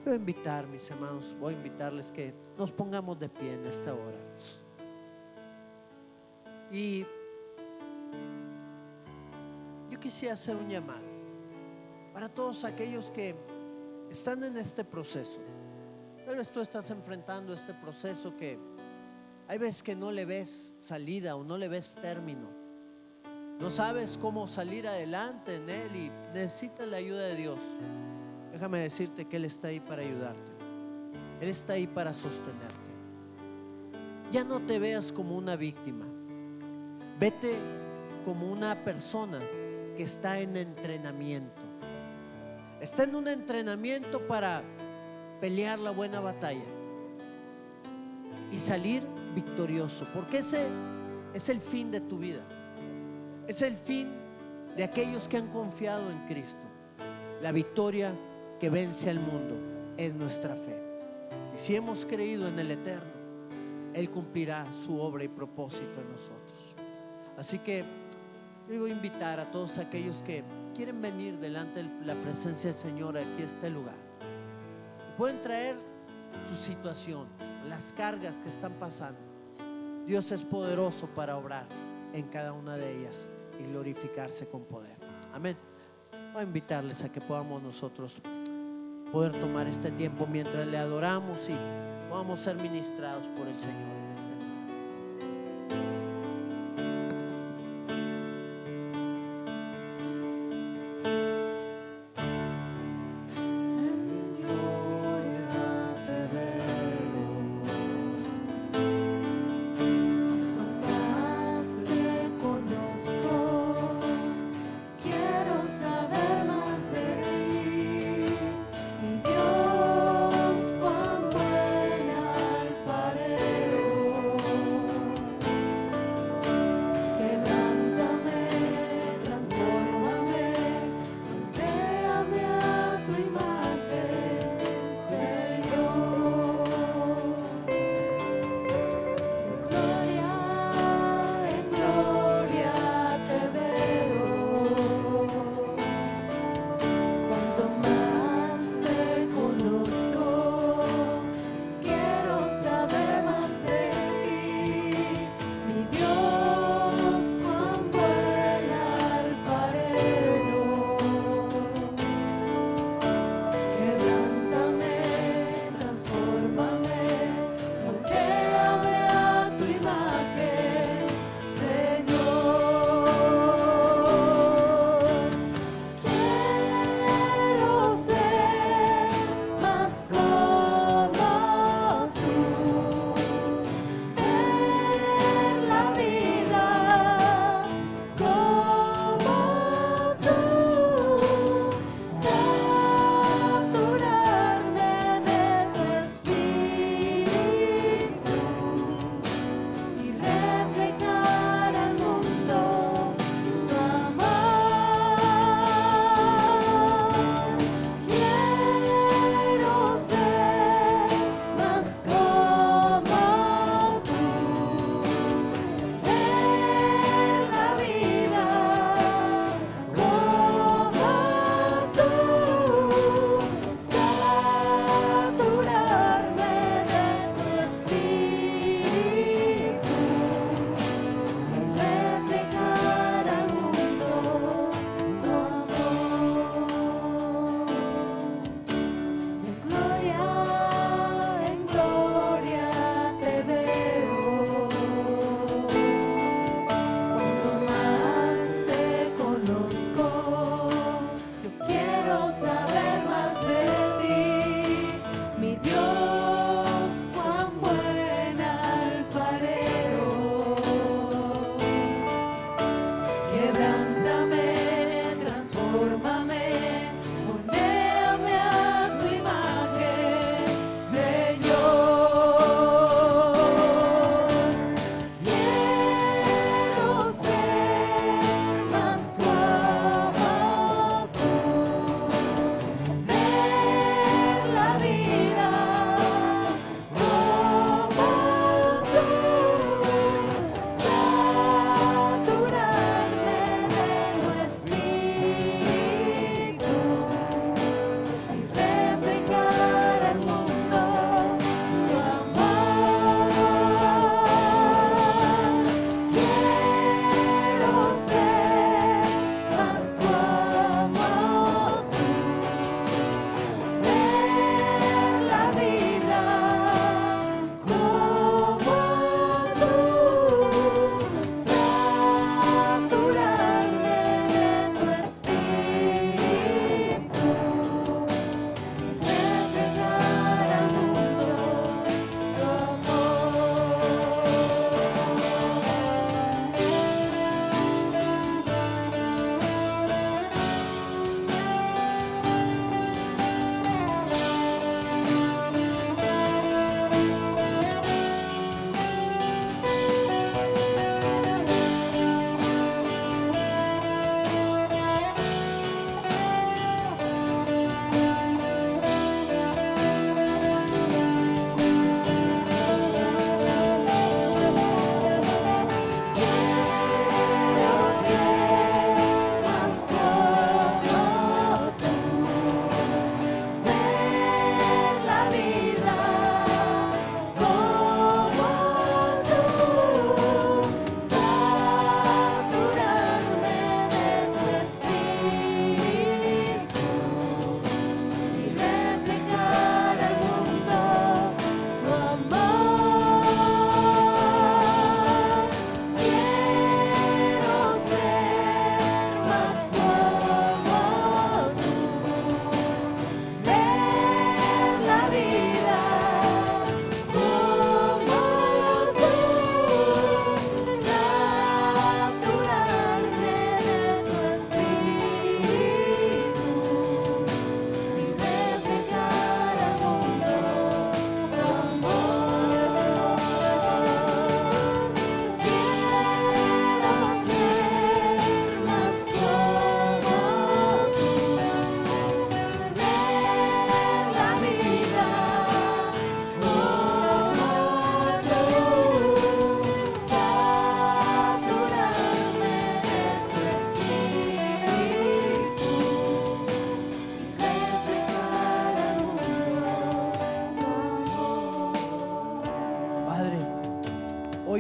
Voy a invitar, mis hermanos, voy a invitarles que nos pongamos de pie en esta hora. Y yo quisiera hacer un llamado para todos aquellos que están en este proceso. Tal vez tú estás enfrentando este proceso que hay veces que no le ves salida o no le ves término. No sabes cómo salir adelante en él y necesitas la ayuda de Dios. Déjame decirte que Él está ahí para ayudarte. Él está ahí para sostenerte. Ya no te veas como una víctima. Vete como una persona que está en entrenamiento. Está en un entrenamiento para pelear la buena batalla y salir victorioso, porque ese es el fin de tu vida. Es el fin de aquellos que han confiado en Cristo. La victoria que vence al mundo es nuestra fe. Y si hemos creído en el Eterno, Él cumplirá su obra y propósito en nosotros. Así que yo voy a invitar a todos aquellos que quieren venir delante de la presencia del Señor aquí a este lugar. Pueden traer su situación, las cargas que están pasando. Dios es poderoso para obrar en cada una de ellas y glorificarse con poder. Amén. Voy a invitarles a que podamos nosotros poder tomar este tiempo mientras le adoramos y podamos ser ministrados por el Señor en este lugar. Cuán buen alfarero.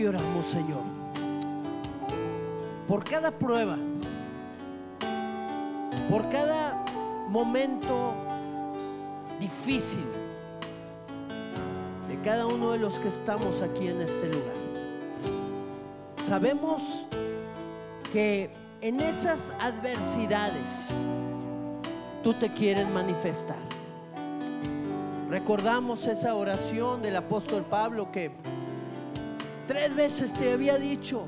Hoy oramos, Señor, por cada prueba, por cada momento difícil de cada uno de los que estamos aquí en este lugar. Sabemos que en esas adversidades tú te quieres manifestar. Recordamos esa oración del apóstol Pablo que 3 veces te había dicho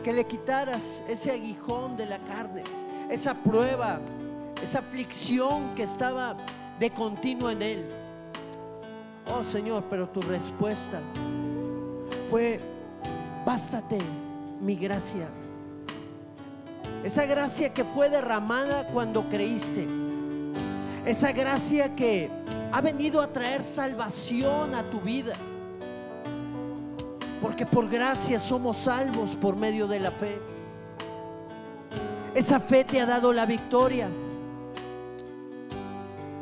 que le quitaras ese aguijón de la carne, esa prueba, esa aflicción que estaba de continuo en él. Oh Señor, pero tu respuesta fue: bástate mi gracia. Esa gracia que fue derramada cuando creíste, esa gracia que ha venido a traer salvación a tu vida, porque por gracia somos salvos por medio de la fe. Esa fe te ha dado la victoria.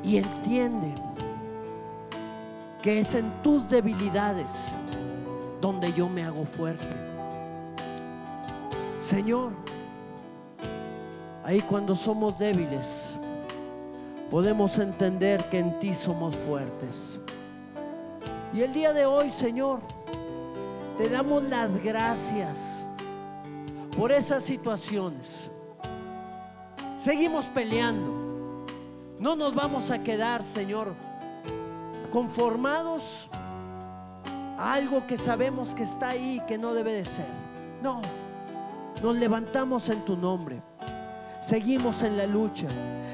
Y entiende que es en tus debilidades donde yo me hago fuerte. Señor, ahí cuando somos débiles podemos entender que en ti somos fuertes. Y el día de hoy, Señor, te damos las gracias por esas situaciones. Seguimos peleando. No nos vamos a quedar, Señor, conformados a algo que sabemos que está ahí y que no debe de ser. No, nos levantamos en tu nombre. Seguimos en la lucha,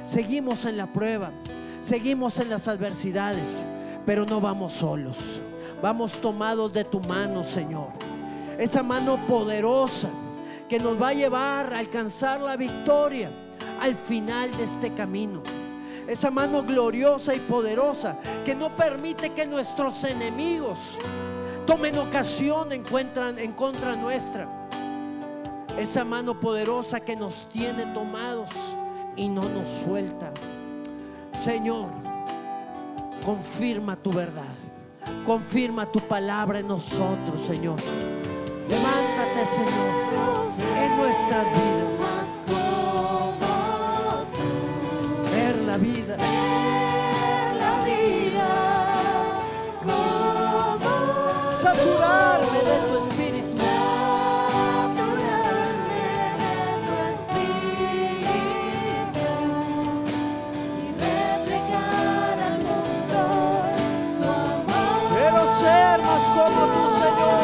seguimos en la prueba, seguimos en las adversidades, pero no vamos solos. Vamos tomados de tu mano, Señor. Esa mano poderosa que nos va a llevar a alcanzar la victoria al final de este camino. Esa mano gloriosa y poderosa que no permite que nuestros enemigos tomen ocasión en contra nuestra. Esa mano poderosa que nos tiene tomados y no nos suelta. Señor, confirma tu verdad, confirma tu palabra en nosotros, Señor. Levántate, Señor, en nuestras vidas. Ver la vida, saturarme de tu espíritu. Quiero ser más como tú, Señor.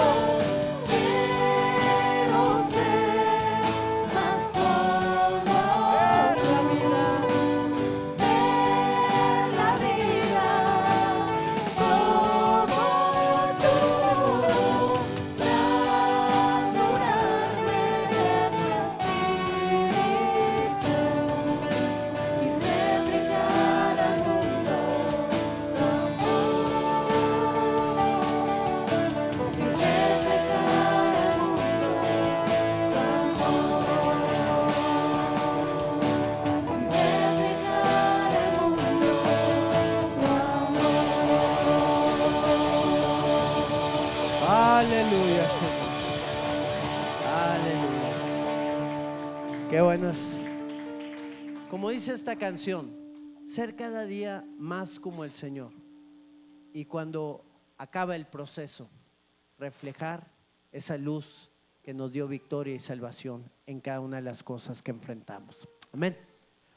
Aleluya, Señor. Aleluya. Qué bueno es, como dice esta canción, ser cada día más como el Señor. Y cuando acaba el proceso, reflejar esa luz que nos dio victoria y salvación en cada una de las cosas que enfrentamos. Amén.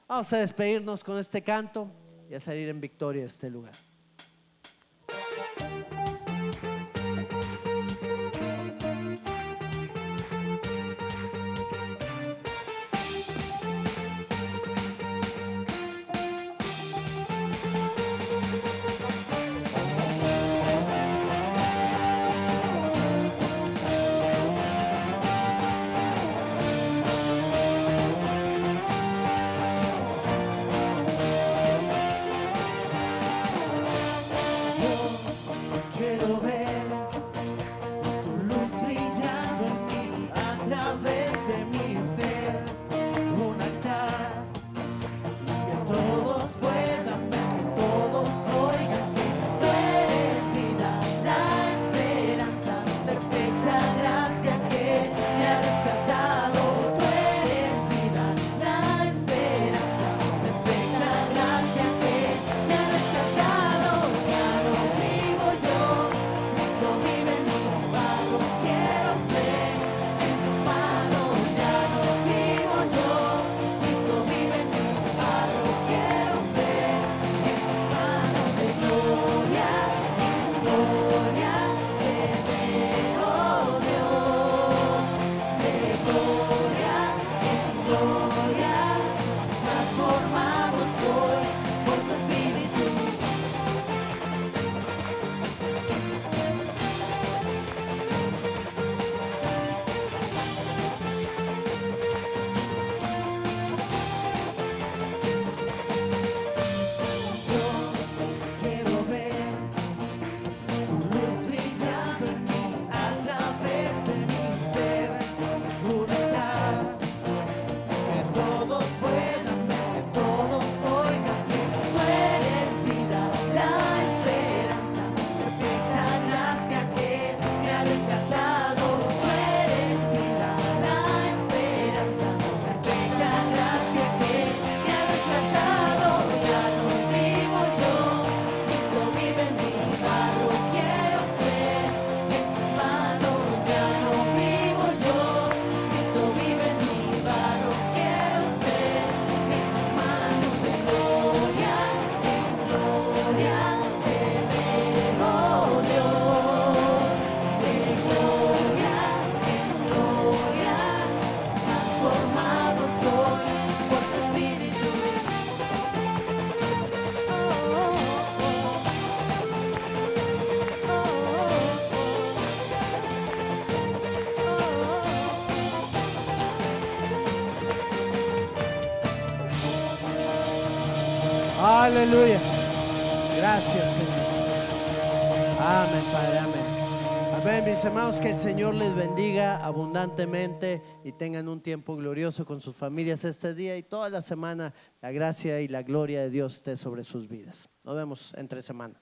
Vamos a despedirnos con este canto y a salir en victoria de este lugar. Aleluya. Gracias, Señor. Amén, Padre, amén. Amén, mis hermanos, que el Señor les bendiga abundantemente y tengan un tiempo glorioso con sus familias este día y toda la semana. La gracia y la gloria de Dios esté sobre sus vidas. Nos vemos entre semana.